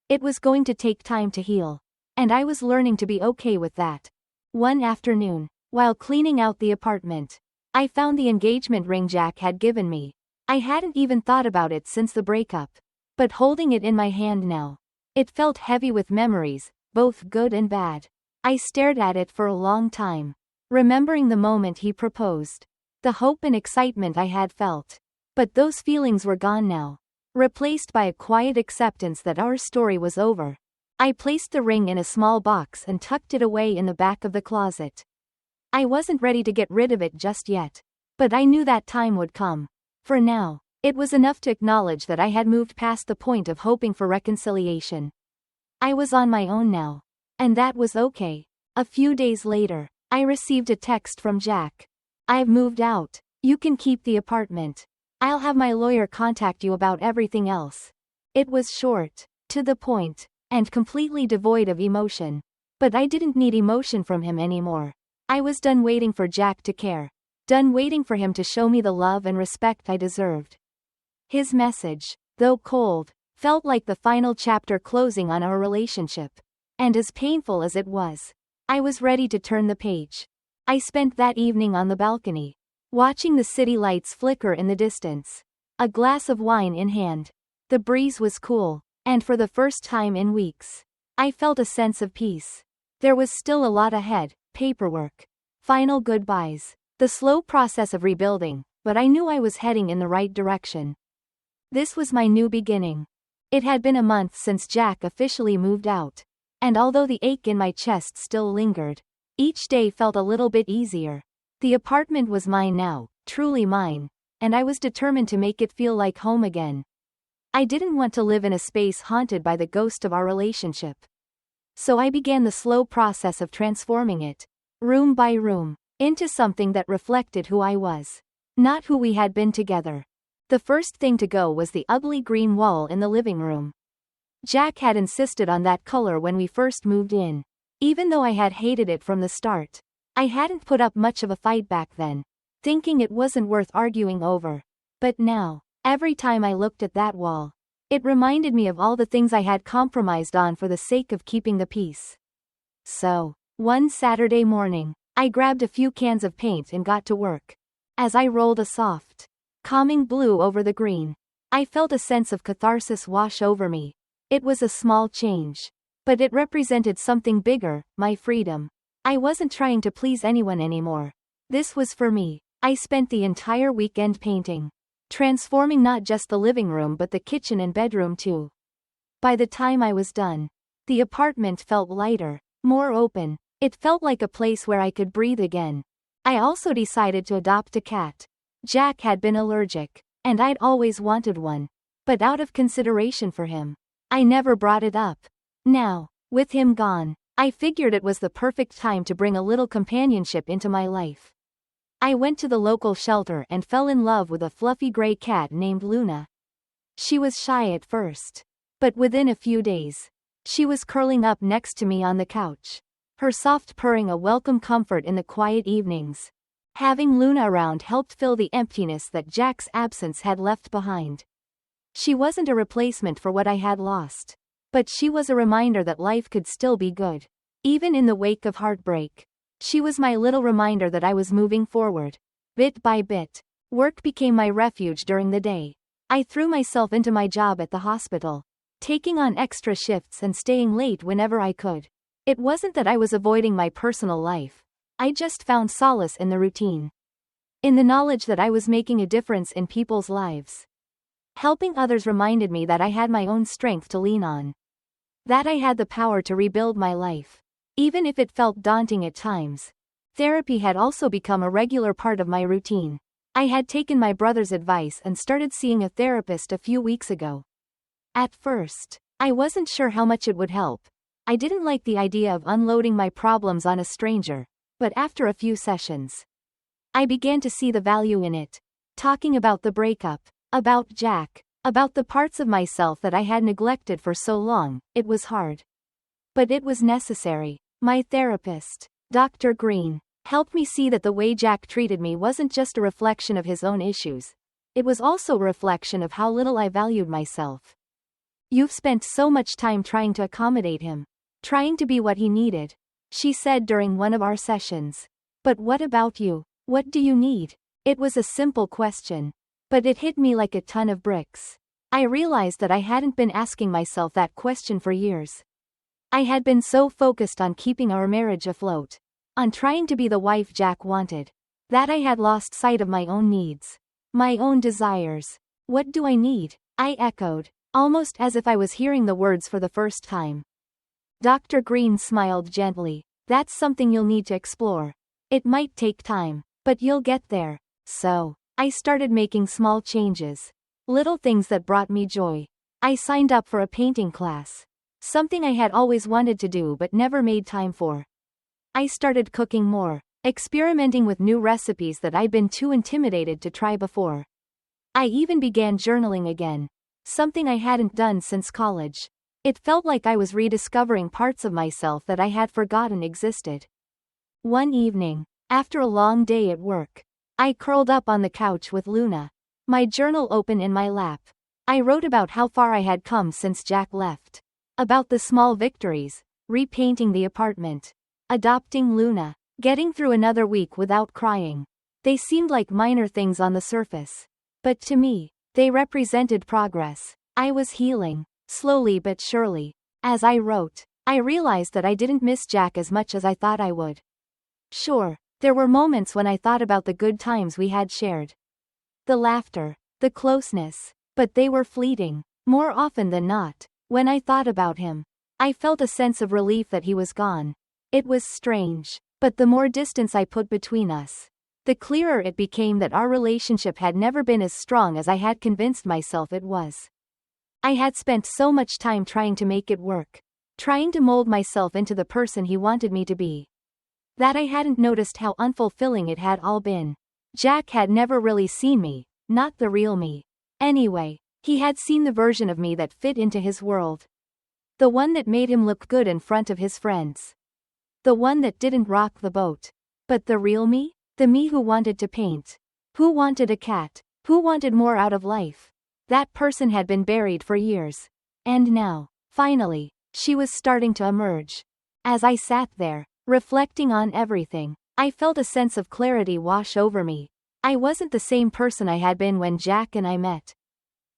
It was going to take time to heal, and I was learning to be okay with that. One afternoon, while cleaning out the apartment, I found the engagement ring Jack had given me. I hadn't even thought about it since the breakup, but holding it in my hand now, it felt heavy with memories, both good and bad. I stared at it for a long time, remembering the moment he proposed, the hope and excitement I had felt. But those feelings were gone now, replaced by a quiet acceptance that our story was over. I placed the ring in a small box and tucked it away in the back of the closet. I wasn't ready to get rid of it just yet, but I knew that time would come. For now, it was enough to acknowledge that I had moved past the point of hoping for reconciliation. I was on my own now, and that was okay. A few days later, I received a text from Jack. "I've moved out. You can keep the apartment. I'll have my lawyer contact you about everything else." It was short, to the point, and completely devoid of emotion. But I didn't need emotion from him anymore. I was done waiting for Jack to care. Done waiting for him to show me the love and respect I deserved. His message, though cold, felt like the final chapter closing on our relationship. And as painful as it was, I was ready to turn the page. I spent that evening on the balcony, watching the city lights flicker in the distance, a glass of wine in hand. The breeze was cool, and for the first time in weeks, I felt a sense of peace. There was still a lot ahead, paperwork, final goodbyes, the slow process of rebuilding, but I knew I was heading in the right direction. This was my new beginning. It had been a month since Jack officially moved out, and although the ache in my chest still lingered, each day felt a little bit easier. The apartment was mine now, truly mine, and I was determined to make it feel like home again. I didn't want to live in a space haunted by the ghost of our relationship. So I began the slow process of transforming it, room by room, into something that reflected who I was, not who we had been together. The first thing to go was the ugly green wall in the living room. Jack had insisted on that color when we first moved in. Even though I had hated it from the start, I hadn't put up much of a fight back then, thinking it wasn't worth arguing over. But now, every time I looked at that wall, it reminded me of all the things I had compromised on for the sake of keeping the peace. So, one Saturday morning, I grabbed a few cans of paint and got to work. As I rolled a soft, calming blue over the green, I felt a sense of catharsis wash over me. It was a small change, but it represented something bigger, my freedom. I wasn't trying to please anyone anymore. This was for me. I spent the entire weekend painting, transforming not just the living room but the kitchen and bedroom too. By the time I was done, the apartment felt lighter, more open. It felt like a place where I could breathe again. I also decided to adopt a cat. Jack had been allergic, and I'd always wanted one. But out of consideration for him, I never brought it up. Now, with him gone, I figured it was the perfect time to bring a little companionship into my life. I went to the local shelter and fell in love with a fluffy gray cat named Luna. She was shy at first, but within a few days, she was curling up next to me on the couch, her soft purring a welcome comfort in the quiet evenings. Having Luna around helped fill the emptiness that Jack's absence had left behind. She wasn't a replacement for what I had lost, but she was a reminder that life could still be good, even in the wake of heartbreak. She was my little reminder that I was moving forward. Bit by bit, work became my refuge during the day. I threw myself into my job at the hospital, taking on extra shifts and staying late whenever I could. It wasn't that I was avoiding my personal life. I just found solace in the routine, in the knowledge that I was making a difference in people's lives. Helping others reminded me that I had my own strength to lean on, that I had the power to rebuild my life, even if it felt daunting at times. Therapy had also become a regular part of my routine. I had taken my brother's advice and started seeing a therapist a few weeks ago. At first, I wasn't sure how much it would help. I didn't like the idea of unloading my problems on a stranger, but after a few sessions, I began to see the value in it. Talking about the breakup, about Jack, about the parts of myself that I had neglected for so long, it was hard. But it was necessary. My therapist, Dr. Green, helped me see that the way Jack treated me wasn't just a reflection of his own issues. It was also a reflection of how little I valued myself. You've spent so much time trying to accommodate him, trying to be what he needed, she said during one of our sessions. But what about you? What do you need? It was a simple question, but it hit me like a ton of bricks. I realized that I hadn't been asking myself that question for years. I had been so focused on keeping our marriage afloat, on trying to be the wife Jack wanted, that I had lost sight of my own needs, my own desires. What do I need? I echoed, almost as if I was hearing the words for the first time. Dr. Green smiled gently. That's something you'll need to explore. It might take time, but you'll get there. So, I started making small changes. Little things that brought me joy. I signed up for a painting class. Something I had always wanted to do but never made time for. I started cooking more, experimenting with new recipes that I'd been too intimidated to try before. I even began journaling again. Something I hadn't done since college. It felt like I was rediscovering parts of myself that I had forgotten existed. One evening, after a long day at work, I curled up on the couch with Luna, my journal open in my lap. I wrote about how far I had come since Jack left. About the small victories, repainting the apartment, adopting Luna, getting through another week without crying. They seemed like minor things on the surface. But to me, they represented progress. I was healing, slowly but surely. As I wrote, I realized that I didn't miss Jack as much as I thought I would. Sure, there were moments when I thought about the good times we had shared. The laughter, the closeness, but they were fleeting. More often than not, when I thought about him, I felt a sense of relief that he was gone. It was strange, but the more distance I put between us, the clearer it became that our relationship had never been as strong as I had convinced myself it was. I had spent so much time trying to make it work, trying to mold myself into the person he wanted me to be, that I hadn't noticed how unfulfilling it had all been. Jack had never really seen me, not the real me. Anyway, he had seen the version of me that fit into his world. The one that made him look good in front of his friends. The one that didn't rock the boat. But the real me? The me who wanted to paint. Who wanted a cat. Who wanted more out of life. That person had been buried for years. And now, finally, she was starting to emerge. As I sat there, reflecting on everything, I felt a sense of clarity wash over me. I wasn't the same person I had been when Jack and I met.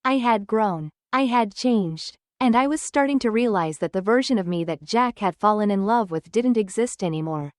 I had grown. I had changed. And I was starting to realize that the version of me that Jack had fallen in love with didn't exist anymore.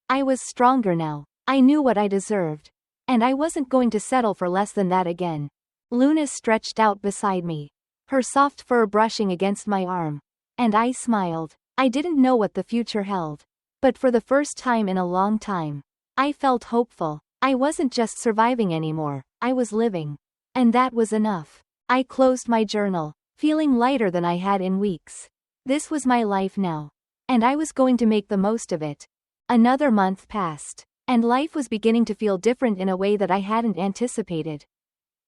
I was stronger now. I knew what I deserved. And I wasn't going to settle for less than that again. Luna stretched out beside me, her soft fur brushing against my arm. And I smiled. I didn't know what the future held. But for the first time in a long time, I felt hopeful. I wasn't just surviving anymore, I was living. And that was enough. I closed my journal, feeling lighter than I had in weeks. This was my life now. And I was going to make the most of it. Another month passed, and life was beginning to feel different in a way that I hadn't anticipated.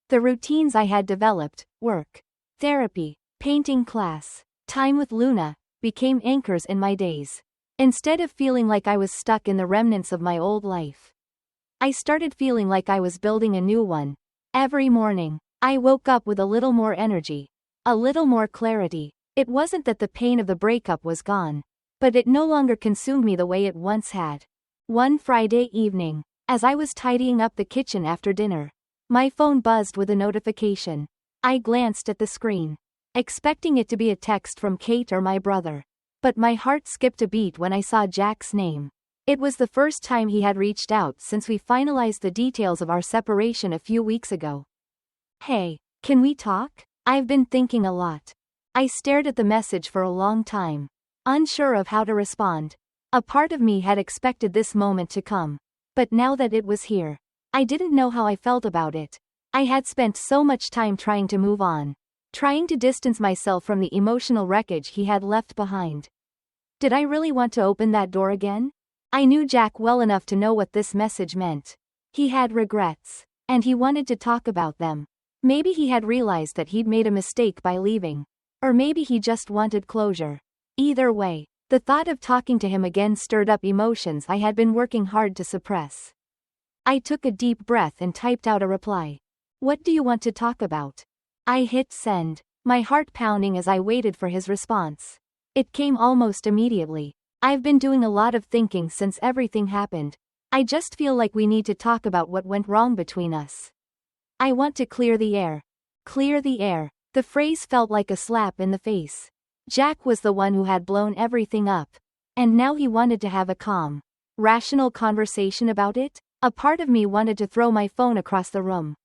The routines I had developed, work, therapy, painting class, time with Luna, became anchors in my days. Instead of feeling like I was stuck in the remnants of my old life, I started feeling like I was building a new one. Every morning, I woke up with a little more energy, a little more clarity. It wasn't that the pain of the breakup was gone, but it no longer consumed me the way it once had. One Friday evening, as I was tidying up the kitchen after dinner, my phone buzzed with a notification. I glanced at the screen, expecting it to be a text from Kate or my brother. But my heart skipped a beat when I saw Jack's name. It was the first time he had reached out since we finalized the details of our separation a few weeks ago. Hey, can we talk? I've been thinking a lot. I stared at the message for a long time, unsure of how to respond. A part of me had expected this moment to come. But now that it was here, I didn't know how I felt about it. I had spent so much time trying to move on, trying to distance myself from the emotional wreckage he had left behind. Did I really want to open that door again? I knew Jack well enough to know what this message meant. He had regrets, and he wanted to talk about them. Maybe he had realized that he'd made a mistake by leaving. Or maybe he just wanted closure. Either way, the thought of talking to him again stirred up emotions I had been working hard to suppress. I took a deep breath and typed out a reply. What do you want to talk about? I hit send, my heart pounding as I waited for his response. It came almost immediately. I've been doing a lot of thinking since everything happened. I just feel like we need to talk about what went wrong between us. I want to clear the air. Clear the air. The phrase felt like a slap in the face. Jack was the one who had blown everything up. And now he wanted to have a calm, rational conversation about it? A part of me wanted to throw my phone across the room.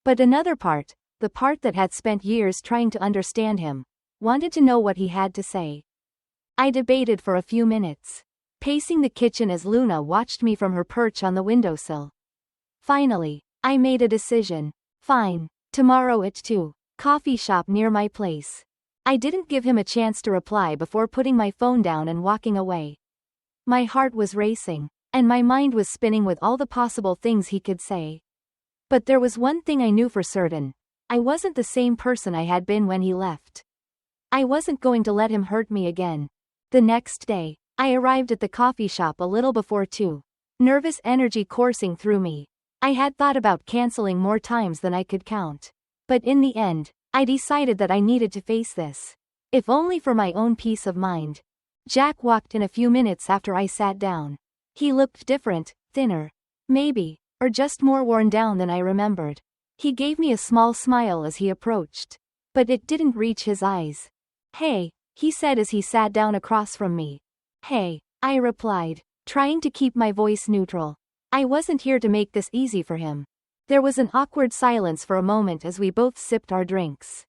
But another part, the part that had spent years trying to understand him, wanted to know what he had to say. I debated for a few minutes, pacing the kitchen as Luna watched me from her perch on the windowsill. Finally, I made a decision. Fine, tomorrow at 2, coffee shop near my place. I didn't give him a chance to reply before putting my phone down and walking away. My heart was racing, and my mind was spinning with all the possible things he could say. But there was one thing I knew for certain. I wasn't the same person I had been when he left. I wasn't going to let him hurt me again. The next day, I arrived at the coffee shop a little before 2. Nervous energy coursing through me. I had thought about canceling more times than I could count. But in the end, I decided that I needed to face this. If only for my own peace of mind. Jack walked in a few minutes after I sat down. He looked different, thinner. Maybe, or just more worn down than I remembered. He gave me a small smile as he approached. But it didn't reach his eyes. Hey, he said as he sat down across from me. Hey, I replied, trying to keep my voice neutral. I wasn't here to make this easy for him. There was an awkward silence for a moment as we both sipped our drinks.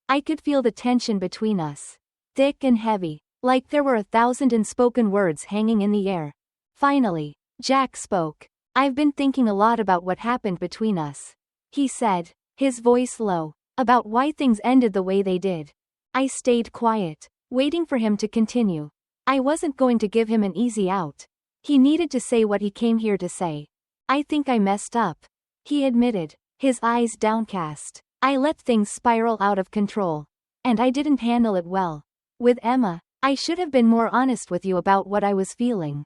I could feel the tension between us. Thick and heavy, like there were 1,000 unspoken words hanging in the air. Finally, Jack spoke. I've been thinking a lot about what happened between us. He said, his voice low, about why things ended the way they did. I stayed quiet, waiting for him to continue. I wasn't going to give him an easy out. He needed to say what he came here to say. I think I messed up, he admitted, his eyes downcast. I let things spiral out of control. And I didn't handle it well. With Emma, I should have been more honest with you about what I was feeling.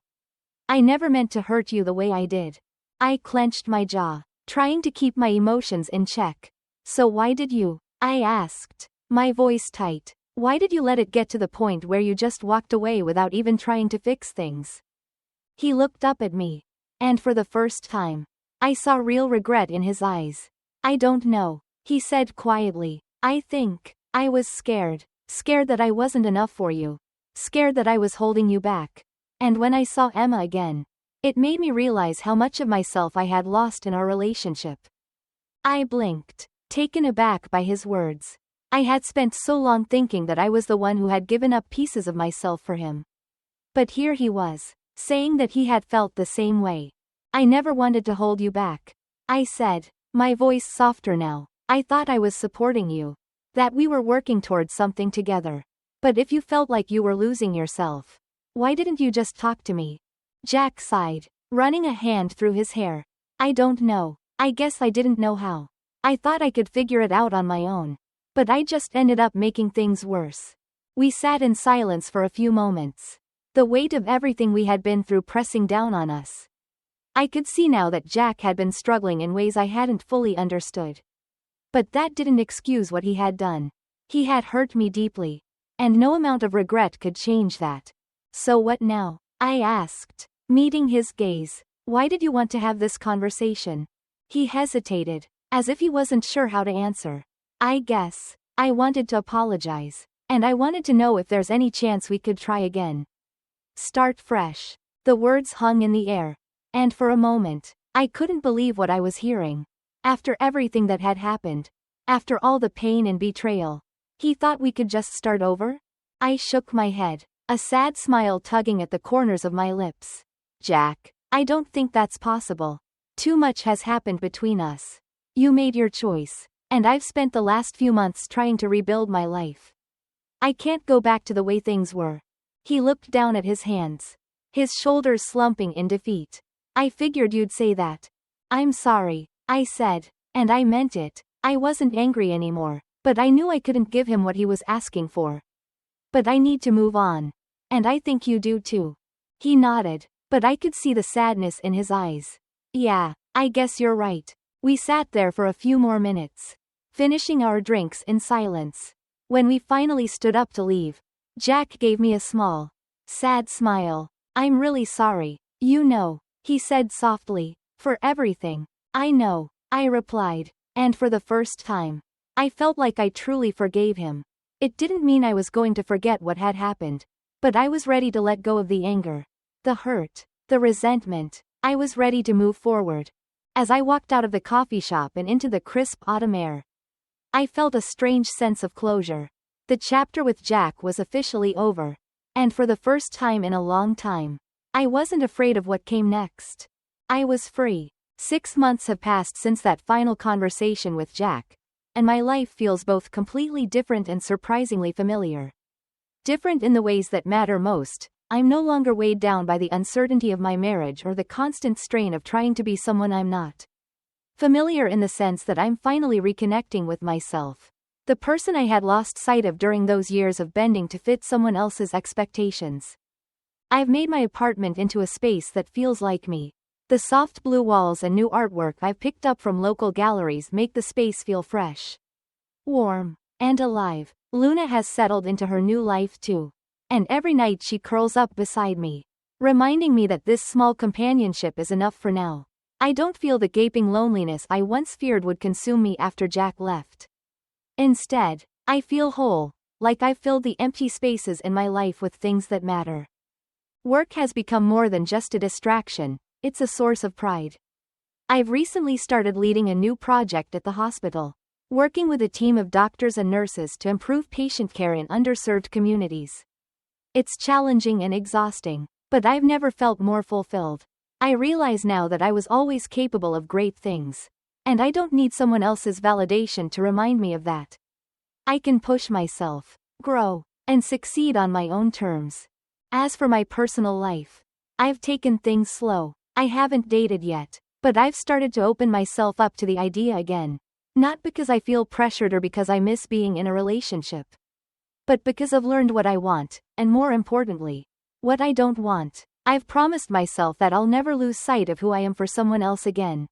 I never meant to hurt you the way I did. I clenched my jaw, trying to keep my emotions in check. So why did you? I asked, my voice tight. Why did you let it get to the point where you just walked away without even trying to fix things? He looked up at me. And for the first time, I saw real regret in his eyes. I don't know, he said quietly. I think, I was scared. Scared that I wasn't enough for you. Scared that I was holding you back. And when I saw Emma again, it made me realize how much of myself I had lost in our relationship. I blinked, taken aback by his words. I had spent so long thinking that I was the one who had given up pieces of myself for him. But here he was, saying that he had felt the same way. I never wanted to hold you back, I said, my voice softer now. I thought I was supporting you. That we were working towards something together. But if you felt like you were losing yourself, why didn't you just talk to me? Jack sighed, running a hand through his hair. I don't know. I guess I didn't know how. I thought I could figure it out on my own. But I just ended up making things worse. We sat in silence for a few moments. The weight of everything we had been through pressing down on us. I could see now that Jack had been struggling in ways I hadn't fully understood. But that didn't excuse what he had done. He had hurt me deeply. And no amount of regret could change that. So what now? I asked, meeting his gaze. Why did you want to have this conversation? He hesitated, as if he wasn't sure how to answer. I guess, I wanted to apologize. And I wanted to know if there's any chance we could try again. Start fresh. The words hung in the air. And for a moment, I couldn't believe what I was hearing. After everything that had happened. After all the pain and betrayal. He thought we could just start over? I shook my head, a sad smile tugging at the corners of my lips. Jack, I don't think that's possible. Too much has happened between us. You made your choice. And I've spent the last few months trying to rebuild my life. I can't go back to the way things were. He looked down at his hands, his shoulders slumping in defeat. I figured you'd say that. I'm sorry, I said. And I meant it. I wasn't angry anymore, but I knew I couldn't give him what he was asking for. But I need to move on. And I think you do too. He nodded, but I could see the sadness in his eyes. Yeah, I guess you're right. We sat there for a few more minutes, finishing our drinks in silence. When we finally stood up to leave, Jack gave me a small, sad smile. I'm really sorry, you know, he said softly, for everything. I know, I replied, and for the first time, I felt like I truly forgave him. It didn't mean I was going to forget what had happened, but I was ready to let go of the anger, the hurt, the resentment. I was ready to move forward. As I walked out of the coffee shop and into the crisp autumn air, I felt a strange sense of closure. The chapter with Jack was officially over, and for the first time in a long time, I wasn't afraid of what came next. I was free. 6 months have passed since that final conversation with Jack, and my life feels both completely different and surprisingly familiar. Different in the ways that matter most. I'm no longer weighed down by the uncertainty of my marriage or the constant strain of trying to be someone I'm not. Familiar in the sense that I'm finally reconnecting with myself, the person I had lost sight of during those years of bending to fit someone else's expectations. I've made my apartment into a space that feels like me. The soft blue walls and new artwork I've picked up from local galleries make the space feel fresh, warm, and alive. Luna has settled into her new life too. And every night she curls up beside me, reminding me that this small companionship is enough for now. I don't feel the gaping loneliness I once feared would consume me after Jack left. Instead, I feel whole, like I've filled the empty spaces in my life with things that matter. Work has become more than just a distraction, it's a source of pride. I've recently started leading a new project at the hospital, working with a team of doctors and nurses to improve patient care in underserved communities. It's challenging and exhausting, but I've never felt more fulfilled. I realize now that I was always capable of great things, and I don't need someone else's validation to remind me of that. I can push myself, grow, and succeed on my own terms. As for my personal life, I've taken things slow. I haven't dated yet, but I've started to open myself up to the idea again. Not because I feel pressured or because I miss being in a relationship, but because I've learned what I want, and more importantly, what I don't want. I've promised myself that I'll never lose sight of who I am for someone else again.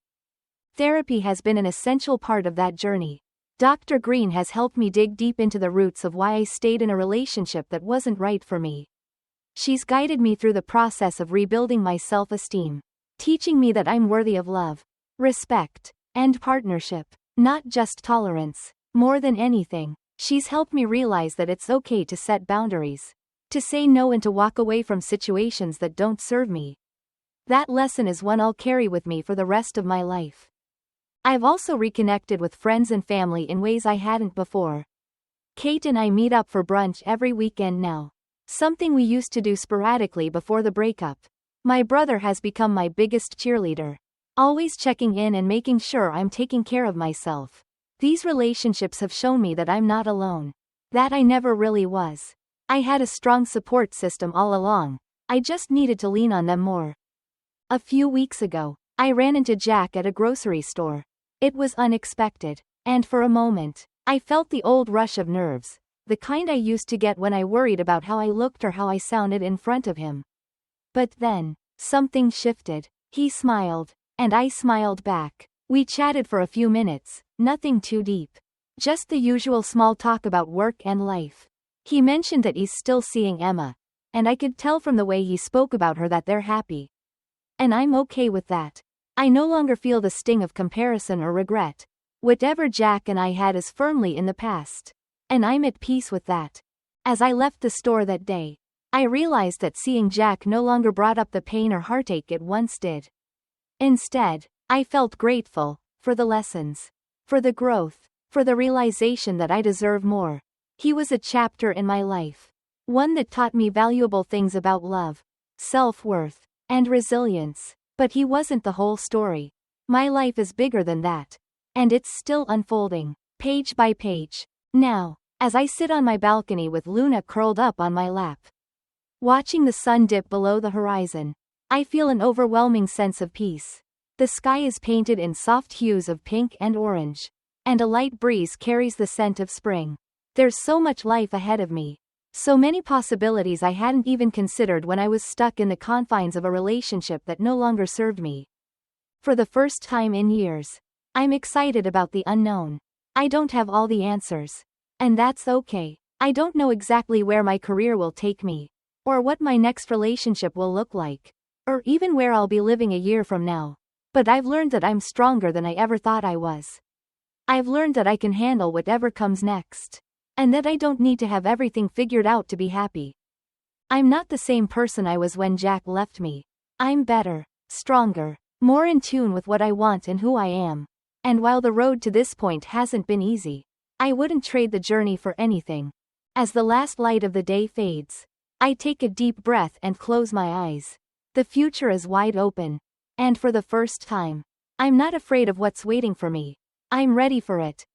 Therapy has been an essential part of that journey. Dr. Green has helped me dig deep into the roots of why I stayed in a relationship that wasn't right for me. She's guided me through the process of rebuilding my self-esteem, teaching me that I'm worthy of love, respect, and partnership, not just tolerance. More than anything, she's helped me realize that it's okay to set boundaries, to say no and to walk away from situations that don't serve me. That lesson is one I'll carry with me for the rest of my life. I've also reconnected with friends and family in ways I hadn't before. Kate and I meet up for brunch every weekend now, something we used to do sporadically before the breakup. My brother has become my biggest cheerleader, always checking in and making sure I'm taking care of myself. These relationships have shown me that I'm not alone, that I never really was. I had a strong support system all along, I just needed to lean on them more. A few weeks ago, I ran into Jack at a grocery store. It was unexpected, and for a moment, I felt the old rush of nerves, the kind I used to get when I worried about how I looked or how I sounded in front of him. But then, something shifted. He smiled, and I smiled back. We chatted for a few minutes, nothing too deep. Just the usual small talk about work and life. He mentioned that he's still seeing Emma, and I could tell from the way he spoke about her that they're happy. And I'm okay with that. I no longer feel the sting of comparison or regret. Whatever Jack and I had is firmly in the past, and I'm at peace with that. As I left the store that day, I realized that seeing Jack no longer brought up the pain or heartache it once did. Instead, I felt grateful for the lessons, for the growth, for the realization that I deserve more. He was a chapter in my life, one that taught me valuable things about love, self-worth, and resilience. But he wasn't the whole story. My life is bigger than that, and it's still unfolding. page by page. Now, as I sit on my balcony with Luna curled up on my lap, watching the sun dip below the horizon, I feel an overwhelming sense of peace. The sky is painted in soft hues of pink and orange, and a light breeze carries the scent of spring. There's so much life ahead of me. So many possibilities I hadn't even considered when I was stuck in the confines of a relationship that no longer served me. For the first time in years, I'm excited about the unknown. I don't have all the answers. And that's okay. I don't know exactly where my career will take me, or what my next relationship will look like, or even where I'll be living a year from now. But I've learned that I'm stronger than I ever thought I was. I've learned that I can handle whatever comes next. And that I don't need to have everything figured out to be happy. I'm not the same person I was when Jack left me. I'm better, stronger, more in tune with what I want and who I am. And while the road to this point hasn't been easy, I wouldn't trade the journey for anything. As the last light of the day fades, I take a deep breath and close my eyes. The future is wide open. And for the first time, I'm not afraid of what's waiting for me. I'm ready for it.